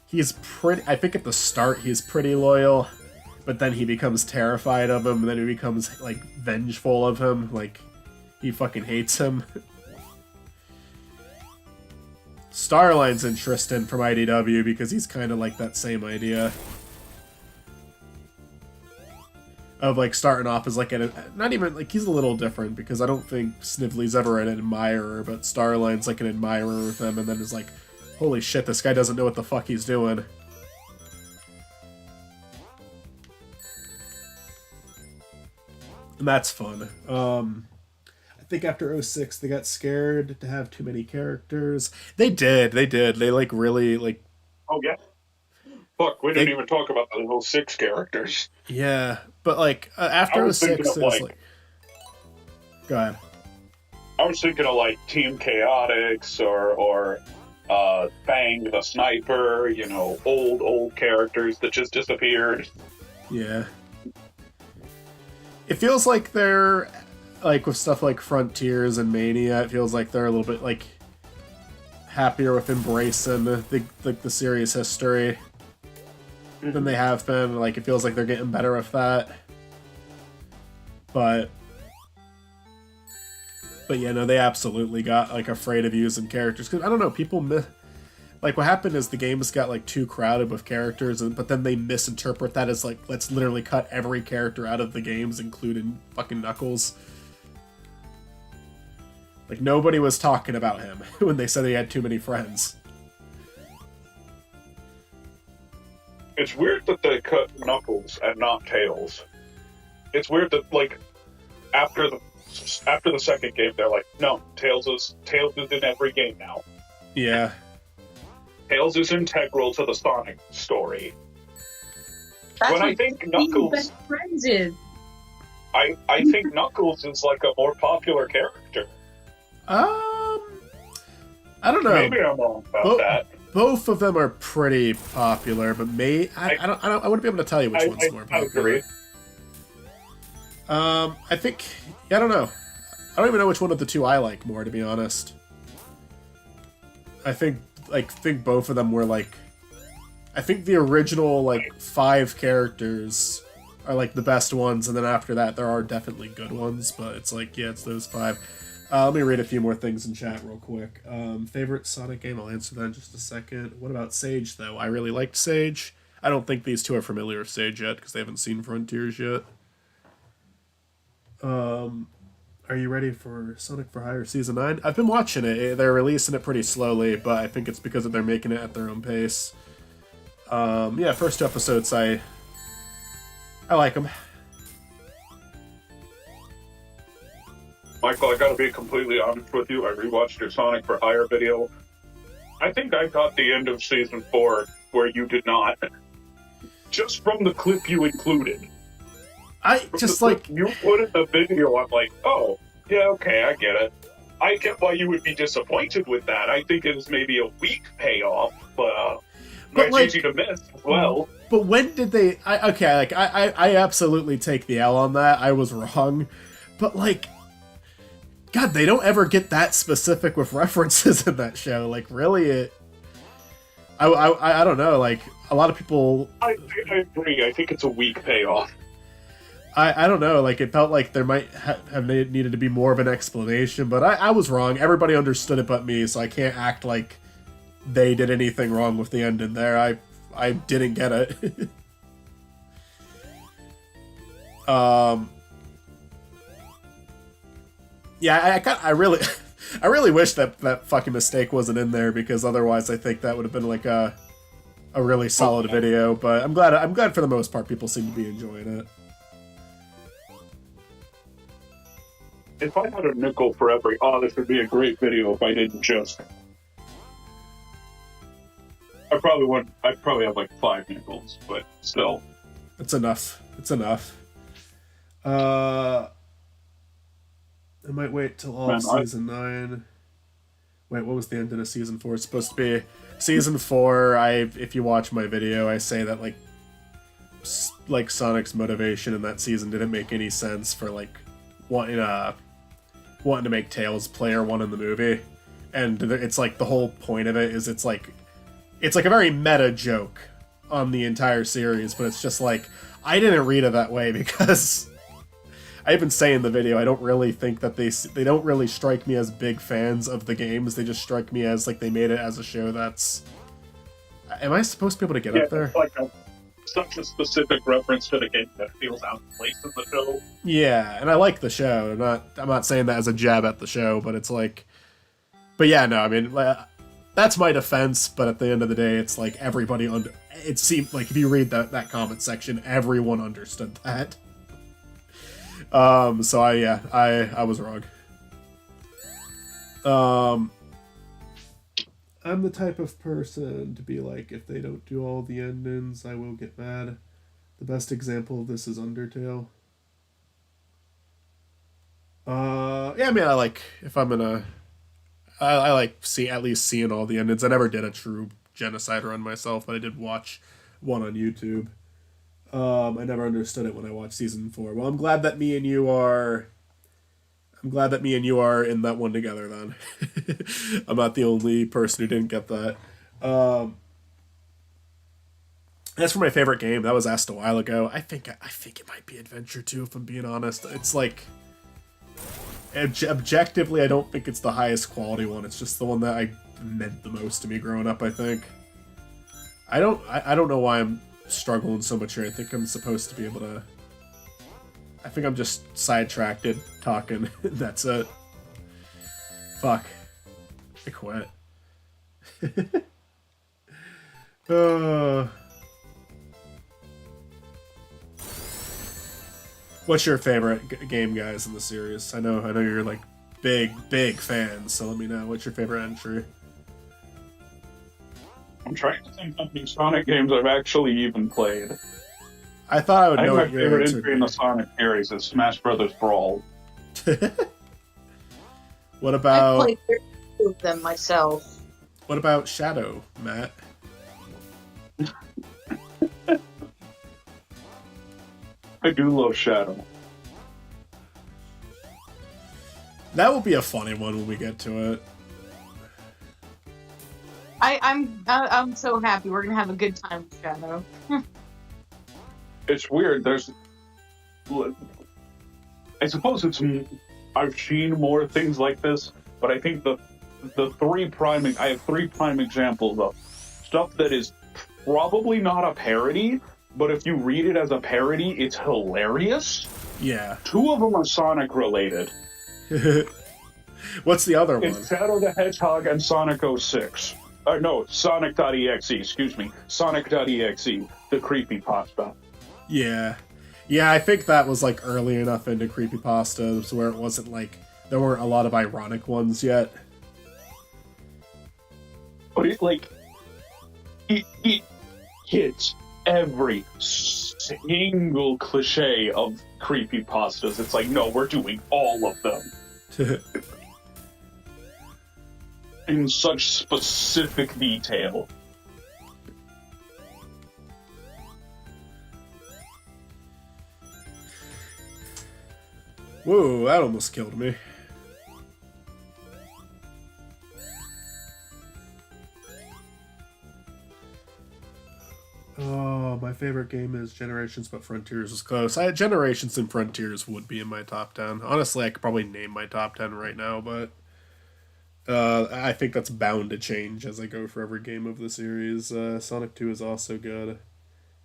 he's pretty. I think at the start he's pretty loyal, but then he becomes terrified of him, and then he becomes, like, vengeful of him. Like, he fucking hates him. Starline's interesting from IDW because he's kind of like that same idea. Of, like, starting off as, like, not even, like, he's a little different, because I don't think Snively's ever an admirer, but Starline's, like, an admirer of him, and then is like, holy shit, this guy doesn't know what the fuck he's doing. And that's fun. I think after 06, they got scared to have too many characters. They did. They, like, really, like... Oh, yeah. Fuck, we didn't even talk about the whole 6 characters. Yeah, but, like, after 06, it's like... Go ahead. I was thinking of, like, Team Chaotix or Bang the Sniper, you know, old characters that just disappeared. Yeah. It feels like they're, like, with stuff like Frontiers and Mania, it feels like they're a little bit, like, happier with embracing the series history than they have been. Like, it feels like they're getting better with that. But yeah, no, they absolutely got, like, afraid of using characters. Because, I don't know, people like, what happened is the games got, like, too crowded with characters, but then they misinterpret that as, like, let's literally cut every character out of the games, including fucking Knuckles. Like, nobody was talking about him when they said he had too many friends. It's weird that they cut Knuckles and not Tails. It's weird that, like, after the second game, they're like, no, Tails is in every game now. Yeah. Tails is integral to the Sonic story. That's When what I think Knuckles, best friends is. I think Knuckles is like a more popular character. I don't know. Maybe I'm wrong about that. Both of them are pretty popular, but I wouldn't be able to tell you which one's more popular. I agree. I think, I don't know. I don't even know which one of the two I like more, to be honest. I think both of them were, like, I think the original, like, 5 characters are, like, the best ones, and then after that there are definitely good ones, but it's like, yeah, it's those 5. Let me read a few more things in chat real quick. Favorite Sonic game? I'll answer that in just a second. What about Sage, though? I really liked Sage. I don't think these two are familiar with Sage yet, because they haven't seen Frontiers yet. Are you ready for Sonic for Hire Season 9? I've been watching it. They're releasing it pretty slowly, but I think it's because they're making it at their own pace. Yeah, first 2 episodes, I like them. Michael, I gotta be completely honest with you. I rewatched your Sonic for Hire video. I think I got the end of Season 4 where you did not. Just from the clip you included. You put in the video, I'm like, oh, yeah, okay, I get it. I get why you would be disappointed with that. I think it was maybe a weak payoff, but it's like, easy to miss as well. But when did they... I absolutely take the L on that. I was wrong. But, like... God, they don't ever get that specific with references in that show. Like, really, I don't know, like, a lot of people... I agree. I think it's a weak payoff. I don't know, like, it felt like there might have needed to be more of an explanation, but I was wrong. Everybody understood it but me, so I can't act like they did anything wrong with the ending there. I didn't get it. Yeah, I really wish that fucking mistake wasn't in there, because otherwise I think that would have been like a really solid video. But I'm glad for the most part people seem to be enjoying it. If I had a nickel for every, this would be a great video if I didn't just. I'd probably have like 5 nickels, but still. It's enough. It's enough. I might wait till all of Season 9. Wait, what was the ending of Season 4? It's supposed to be Season 4. If you watch my video, I say that like Sonic's motivation in that season didn't make any sense for like wanting to make Tails player 1 in the movie, and it's like the whole point of it is it's like a very meta joke on the entire series, but it's just like, I didn't read it that way because I even say in the video I don't really think that they don't really strike me as big fans of the games. They just strike me as like they made it as a show that's. Am I supposed to be able to get up there? It's like such a specific reference to the game that feels out of place in the show. Yeah, and I like the show. I'm not saying that as a jab at the show, but it's like. But yeah, no, I mean. That's my defense, but at the end of the day, it's like everybody it seemed like if you read that comment section, everyone understood that. So I was wrong. I'm the type of person to be like, if they don't do all the endings, I will get mad. The best example of this is Undertale. Yeah, I mean, I like if I'm gonna. I like at least seeing all the endings. I never did a true genocide run myself, but I did watch one on YouTube. I never understood it when I watched season 4. Well, I'm glad that me and you are in that one together. Then I'm not the only person who didn't get that. As for my favorite game, that was asked a while ago. I think it might be Adventure 2, if I'm being honest. It's like. Objectively, I don't think it's the highest quality one. It's just the one that I meant the most to me growing up, I think. I don't know why I'm struggling so much here. I think I'm supposed to be able to... I think I'm just sidetracked talking. That's it. Fuck. I quit. What's your favorite game, guys, in the series? I know you're like big fans, so let me know. What's your favorite entry? I'm trying to think of the Sonic games I've actually even played. I thought I would know my what your favorite answer entry in the Sonic series is Smash Brothers Brawl. What about? I played 2 of them myself. What about Shadow, Matt? I do love Shadow. That will be a funny one when we get to it. I'm so happy. We're gonna have a good time with Shadow. It's weird. I suppose I've seen more things like this, but I think I have 3 prime examples of stuff that is probably not a parody, but if you read it as a parody, it's hilarious. Yeah. 2 of them are Sonic related. What's the other one? It's Shadow the Hedgehog and Sonic 06. No, Sonic.exe, excuse me. Sonic.exe, the creepypasta. Yeah. Yeah, I think that was like early enough into creepypastas where it wasn't like there weren't a lot of ironic ones yet. But it hits every single cliche of creepypastas. It's like, no, we're doing all of them. In such specific detail. Whoa, that almost killed me. Oh, my favorite game is Generations, but Frontiers was close. Generations and Frontiers would be in my top 10. Honestly, I could probably name my top 10 right now, but I think that's bound to change as I go for every game of the series. Sonic 2 is also good.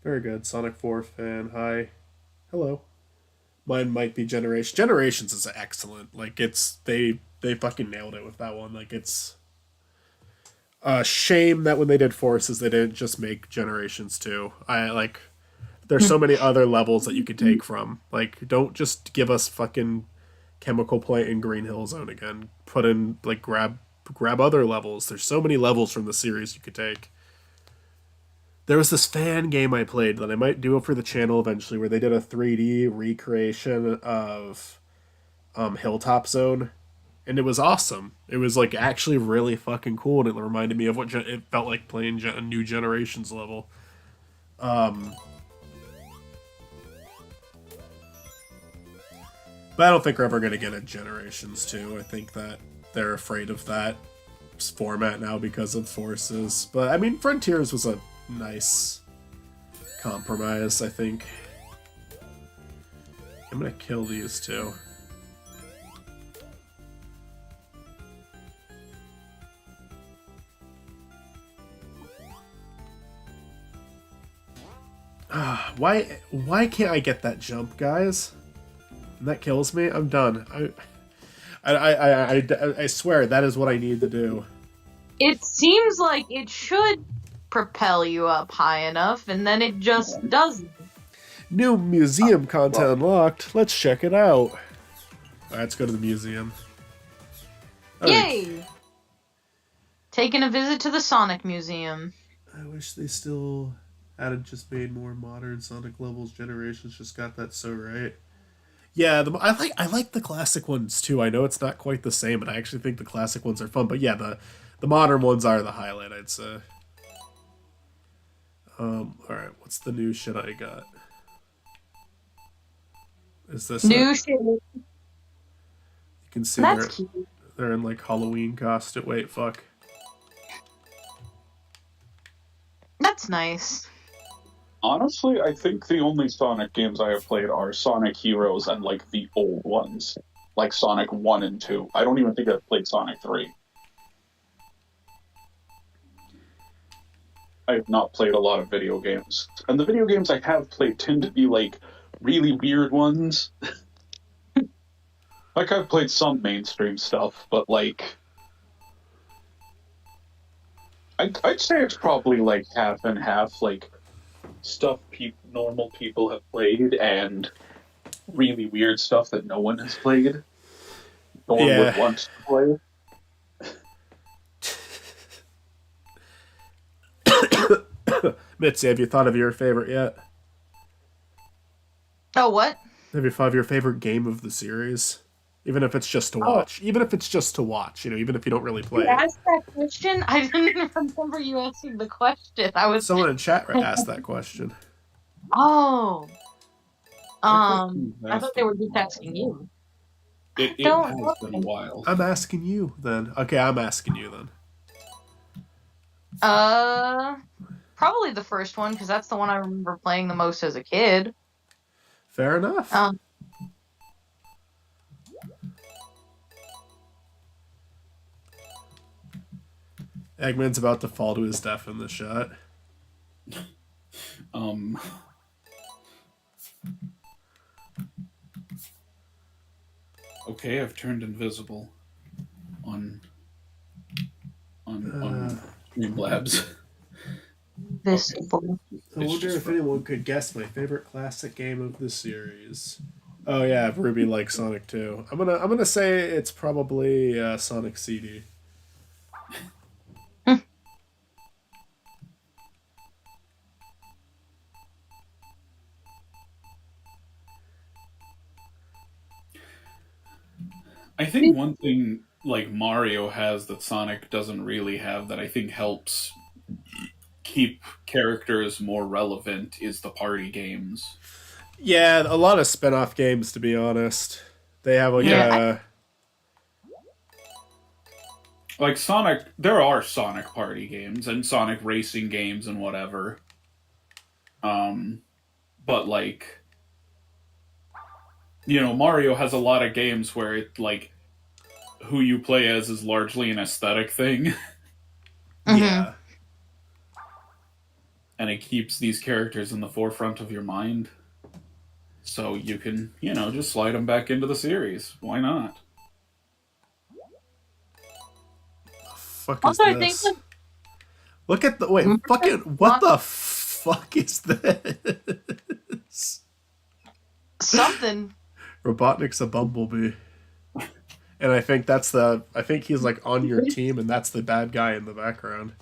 Very good. Sonic 4 fan. Hi. Hello. Mine might be Generations. Generations is excellent. Like, they fucking nailed it with that one. Like, it's a shame that when they did Forces, they didn't just make Generations 2. There's so many other levels that you could take from. Like, don't just give us fucking Chemical Plant and Green Hill Zone again. Put in, like, grab other levels. There's so many levels from the series you could take. There was this fan game I played that I might do it for the channel eventually, where they did a 3D recreation of Hilltop Zone, and it was awesome. It was like actually really fucking cool, and it reminded me of what it felt like playing a New Generations level. But I don't think we're ever going to get a Generations 2. I think that they're afraid of that format now because of Forces. But, I mean, Frontiers was a nice compromise, I think. I'm gonna kill these two. Why can't I get that jump, guys? And that kills me. I'm done. I swear that is what I need to do. It seems like it should propel you up high enough, and then it just doesn't. New museum content unlocked. Let's check it out. Alright, let's go to the museum. Oh, Yay! Taking a visit to the Sonic Museum. I wish they still had just made more modern Sonic levels. Generations just got that so right. Yeah, I like the classic ones too. I know it's not quite the same, but I actually think the classic ones are fun. But yeah, the modern ones are the highlight, I'd say. Alright, what's the new shit I got? Is this New shit. You can see That's cute. they're in like Halloween costume. Wait, fuck. That's nice. Honestly, I think the only Sonic games I have played are Sonic Heroes and, like, the old ones. Like Sonic 1 and 2. I don't even think I've played Sonic 3. I have not played a lot of video games. And the video games I have played tend to be, like, really weird ones. Like, I've played some mainstream stuff, but, like... I'd say it's probably, like, half and half, like... stuff normal people have played and really weird stuff that no one has played. No one would want to play. Mitzi, have you thought of your favorite yet? Oh, what? Have you thought of your favorite game of the series? Even if it's just to watch. Even if it's just to watch, even if you don't really play. You asked that question? I didn't remember you asking the question. Someone in chat asked that question. Oh. I thought they were just asking you. It has been a while. I'm asking you, then. Okay, I'm asking you, then. Probably the first one, because that's the one I remember playing the most as a kid. Fair enough. Eggman's about to fall to his death in the shot. Okay, I've turned invisible on Streamlabs. Visible. I wonder if anyone could guess my favorite classic game of the series. Oh yeah, Ruby likes Sonic too. I'm gonna say it's probably Sonic CD. I think one thing like Mario has that Sonic doesn't really have that I think helps keep characters more relevant is the party games. Yeah, a lot of spin-off games, to be honest. They have like Sonic, there are Sonic party games and Sonic racing games and whatever. But like, Mario has a lot of games where it like who you play as is largely an aesthetic thing. Yeah. And it keeps these characters in the forefront of your mind. So you can, just slide them back into the series. Why not? The fuck is Also, this? I think Look at the what the fuck is this? something. Robotnik's a bumblebee. And I think he's like on your team and that's the bad guy in the background.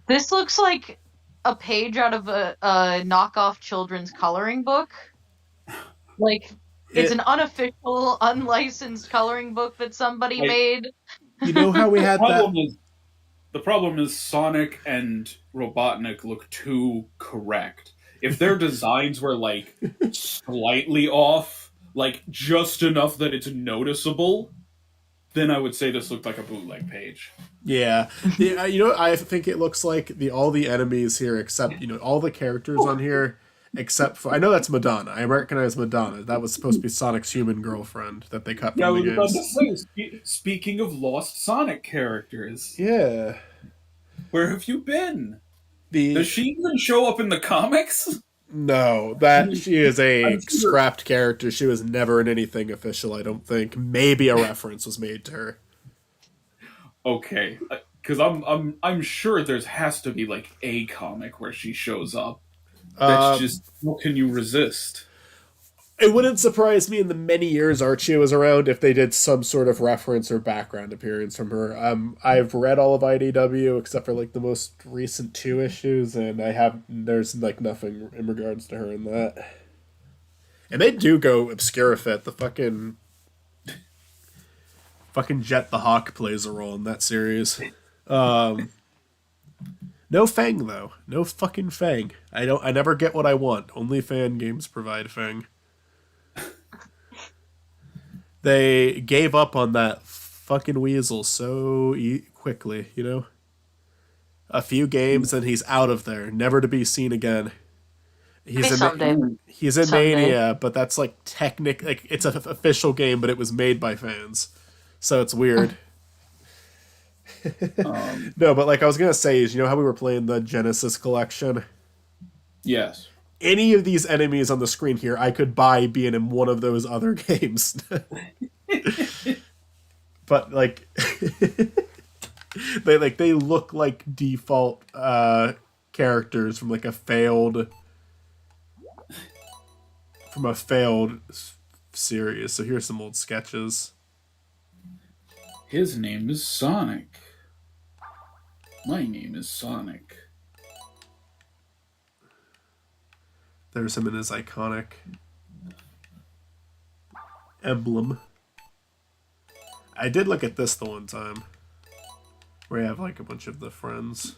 This looks like a page out of a knockoff children's coloring book. Like, it's an unofficial, unlicensed coloring book that somebody made. You know how we had The problem is Sonic and Robotnik look too correct. If their designs were, like, slightly off, like, just enough that it's noticeable, then I would say this looked like a bootleg page. Yeah. I think it looks like all the enemies here, except, all the characters on here, Except for, I know that's Madonna. I recognize Madonna. That was supposed to be Sonic's human girlfriend that they cut Yeah, I from the was about to games. say, speaking of lost Sonic characters, Yeah. where have you been? Does The she even show up in the comics? No, I that mean, she is a I'm sure. scrapped character. She was never in anything official, I don't think. Maybe a reference was made to her. Okay, because I'm sure there has to be like a comic where she shows up. That's Uh, just how can you resist? it wouldn't surprise me in the many years Archie was around if they did some sort of reference or background appearance from her. I've read all of IDW except for like the most recent 2 issues, and there's like nothing in regards to her in that. And they do go obscure fit. The fucking Jet the Hawk plays a role in that series. Um, no Fang though. No fucking Fang. I never get what I want. Only fan games provide Fang. They gave up on that fucking weasel so quickly, you know? A few games and he's out of there, never to be seen again. Maybe someday. He's in Someday. Mania, but that's like like it's an official game, but it was made by fans, so it's weird. No, but like I was gonna say is, you know how we were playing the Genesis collection? Yes. Any of these enemies on the screen here, I could buy being in one of those other games. But like, they look like default characters from like a failed series. So here's some old sketches. His name is Sonic. My name is Sonic. There's him in his iconic emblem. I did look at this the one time, where you have like a bunch of the friends.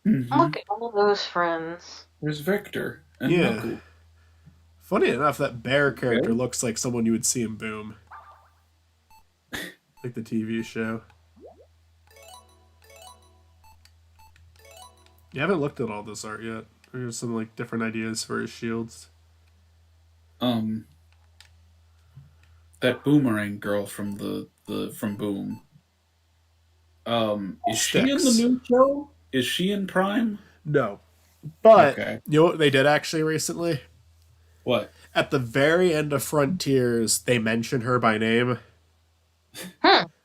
Look at all those friends. There's Victor and Yeah. Knuckle. Funny enough, that bear character looks like someone you would see in Boom. Like the TV show. You haven't looked at all this art yet. There's some like different ideas for his shields. That boomerang girl from from Boom. Is she in the Sticks. new show? Is she in Prime? No. But, Okay. you know what they did actually recently? What? At the very end of Frontiers, they mention her by name.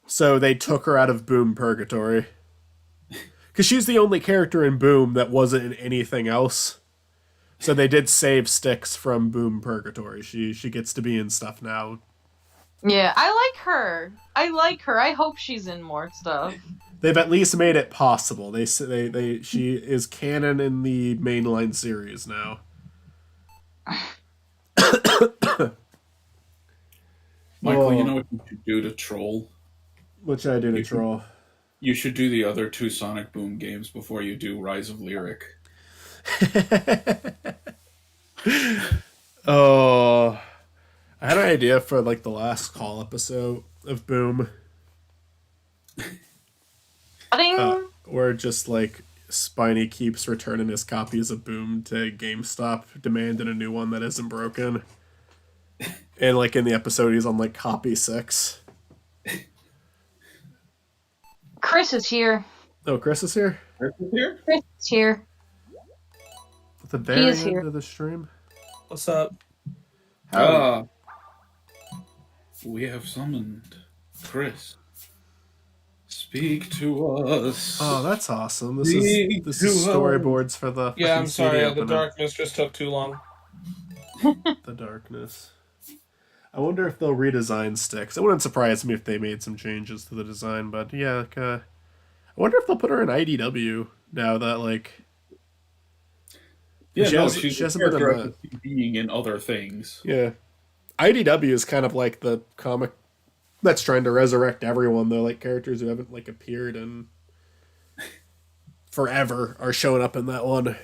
So they took her out of Boom Purgatory. Because she's the only character in Boom that wasn't in anything else. So they did save Styx from Boom Purgatory. She gets to be in stuff now. Yeah, I like her. I hope she's in more stuff. They've at least made it possible. She is canon in the mainline series now. Michael, you know what you should do to troll? What should I do to troll? You should do the other 2 Sonic Boom games before you do Rise of Lyric. Oh, I had an idea for like the last call episode of Boom, where just like Spiny keeps returning his copies of Boom to GameStop, demanding a new one that isn't broken. And like in the episode, he's on like copy 6. Chris is here. Oh, Chris is here? Chris is here? Chris is here. At the very is end here. of the stream? What's up? We have summoned Chris. Speak to us. Oh, that's awesome. This Speak is to us. storyboards for the Yeah, I'm fucking sorry. CD The opening. darkness just took too long. The darkness. I wonder if they'll redesign Styx. It wouldn't surprise me if they made some changes to the design, but yeah, like, I wonder if they'll put her in IDW now that like. Yeah, she no, has- she's she a hasn't been in character I can see being in other things. Yeah, IDW is kind of like the comic that's trying to resurrect everyone. Though, like characters who haven't like appeared in forever are showing up in that one.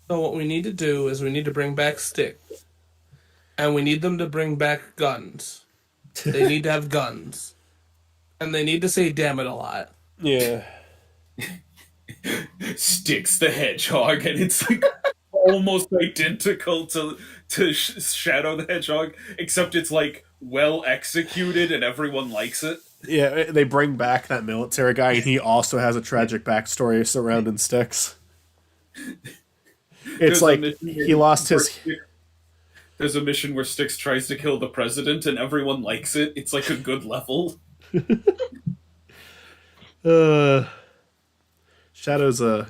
So what we need to do is we need to bring back Stick. And we need them to bring back guns. They need to have guns. And they need to say damn it a lot. Yeah. Sticks the Hedgehog, and it's like almost identical to Shadow the Hedgehog, except it's like well executed and everyone likes it. Yeah, they bring back that military guy, and he also has a tragic backstory surrounding Styx. It's There's a like mission he lost where his. There's a mission where Styx tries to kill the president and everyone likes it. It's like a good level. Uh, Shadow's an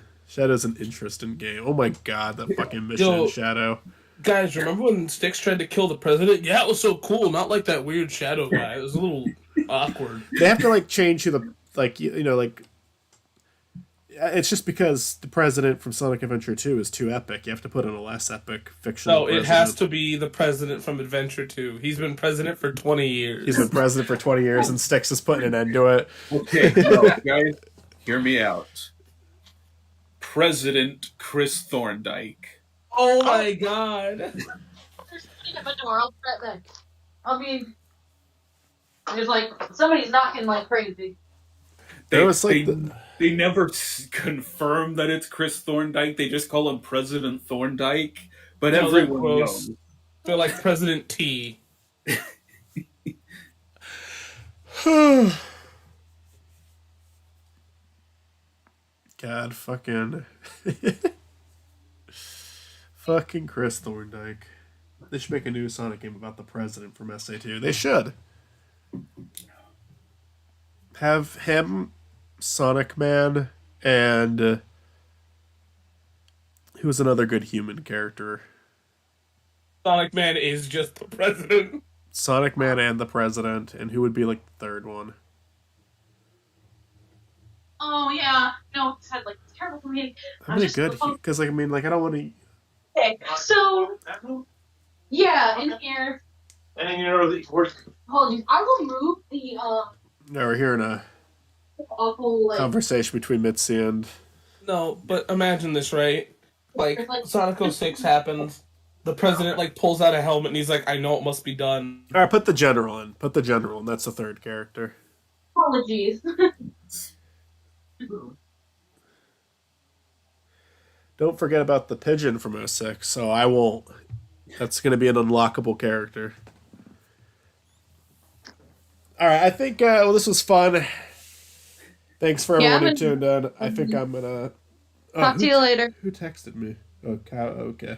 interesting game. Oh my god, that fucking mission in Yo. Shadow. Guys, remember when Styx tried to kill the president? Yeah, it was so cool. Not like that weird shadow guy. It was a little awkward. They have to like change who the like. It's just because the president from Sonic Adventure 2 is too epic. You have to put in a less epic fictional. No, it president. has to be the president from Adventure 2. He's been president for 20 years. He's been president for 20 years, and Styx is putting an end to it. Okay, no, guys, hear me out. President Chris Thorndike. Oh my god. There's peanut butter all right then. I mean, there's like somebody's knocking like crazy. There was like They never confirm that it's Chris Thorndike. They just call him President Thorndike. But No, they're everyone gross. knows. They're like President T. God, fucking Chris Thorndike. They should make a new Sonic game about the president from SA2. They should. Have him, Sonic Man, and who's another good human character? Sonic Man is just the president. Sonic Man and the president, and who would be like the third one? Oh yeah, no, it's had like it's terrible for me. How many good? Because like I mean, like I don't want to. Okay, so yeah, in here. And you know the worst. Apologies. I will move the No, we're hearing a awful like. conversation between Mitzi and. No, but imagine this, right? Like, Sonic 06 happens. The president, like, pulls out a helmet and he's like, I know it must be done. All right, put the general in. Put the general in. That's the third character. Apologies. Don't forget about the pigeon from 06, so I won't. That's going to be an unlockable character. All right, I think this was fun. Thanks for everyone who tuned in. I think I'm going to... Talk to you later. Who texted me? Oh, cow. Okay.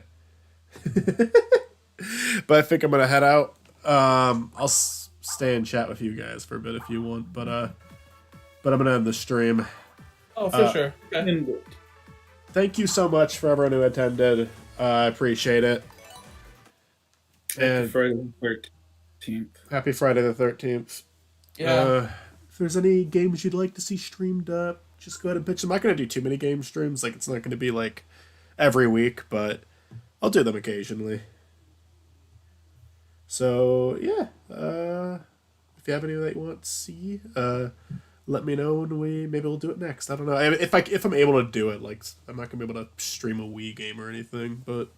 But I think I'm going to head out. I'll stay and chat with you guys for a bit if you want, but I'm going to end the stream. Oh, for sure. Okay. Thank you so much for everyone who attended. I appreciate it. And Friday the 13th. happy Friday the 13th. Yeah. If there's any games you'd like to see streamed up, just go ahead and pitch them. I'm not going to do too many game streams. Like, it's not going to be, like, every week, but I'll do them occasionally. So, yeah. If you have any that you want to see, let me know and maybe we'll do it next. I don't know. If I'm able to do it, like, I'm not going to be able to stream a Wii game or anything, but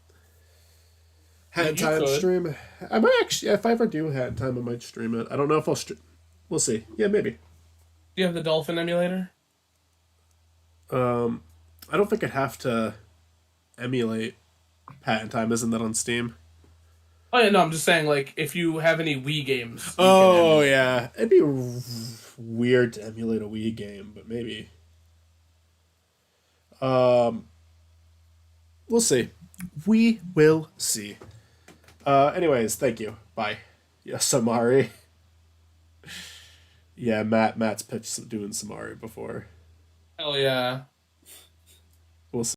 Hat in Time stream. I might actually, if I ever do Hat in Time, I might stream it. I don't know if I'll we'll see. Yeah, maybe. Do you have the Dolphin emulator? I don't think I'd have to emulate Hat in Time. Isn't that on Steam? Oh, yeah, no, I'm just saying, like, if you have any Wii games. Oh, yeah. It'd be weird to emulate a Wii game, but maybe. We'll see. We will see. Anyways, thank you. Bye. Yeah, Samari. Yeah, Matt's pitched doing Samari before. Hell yeah.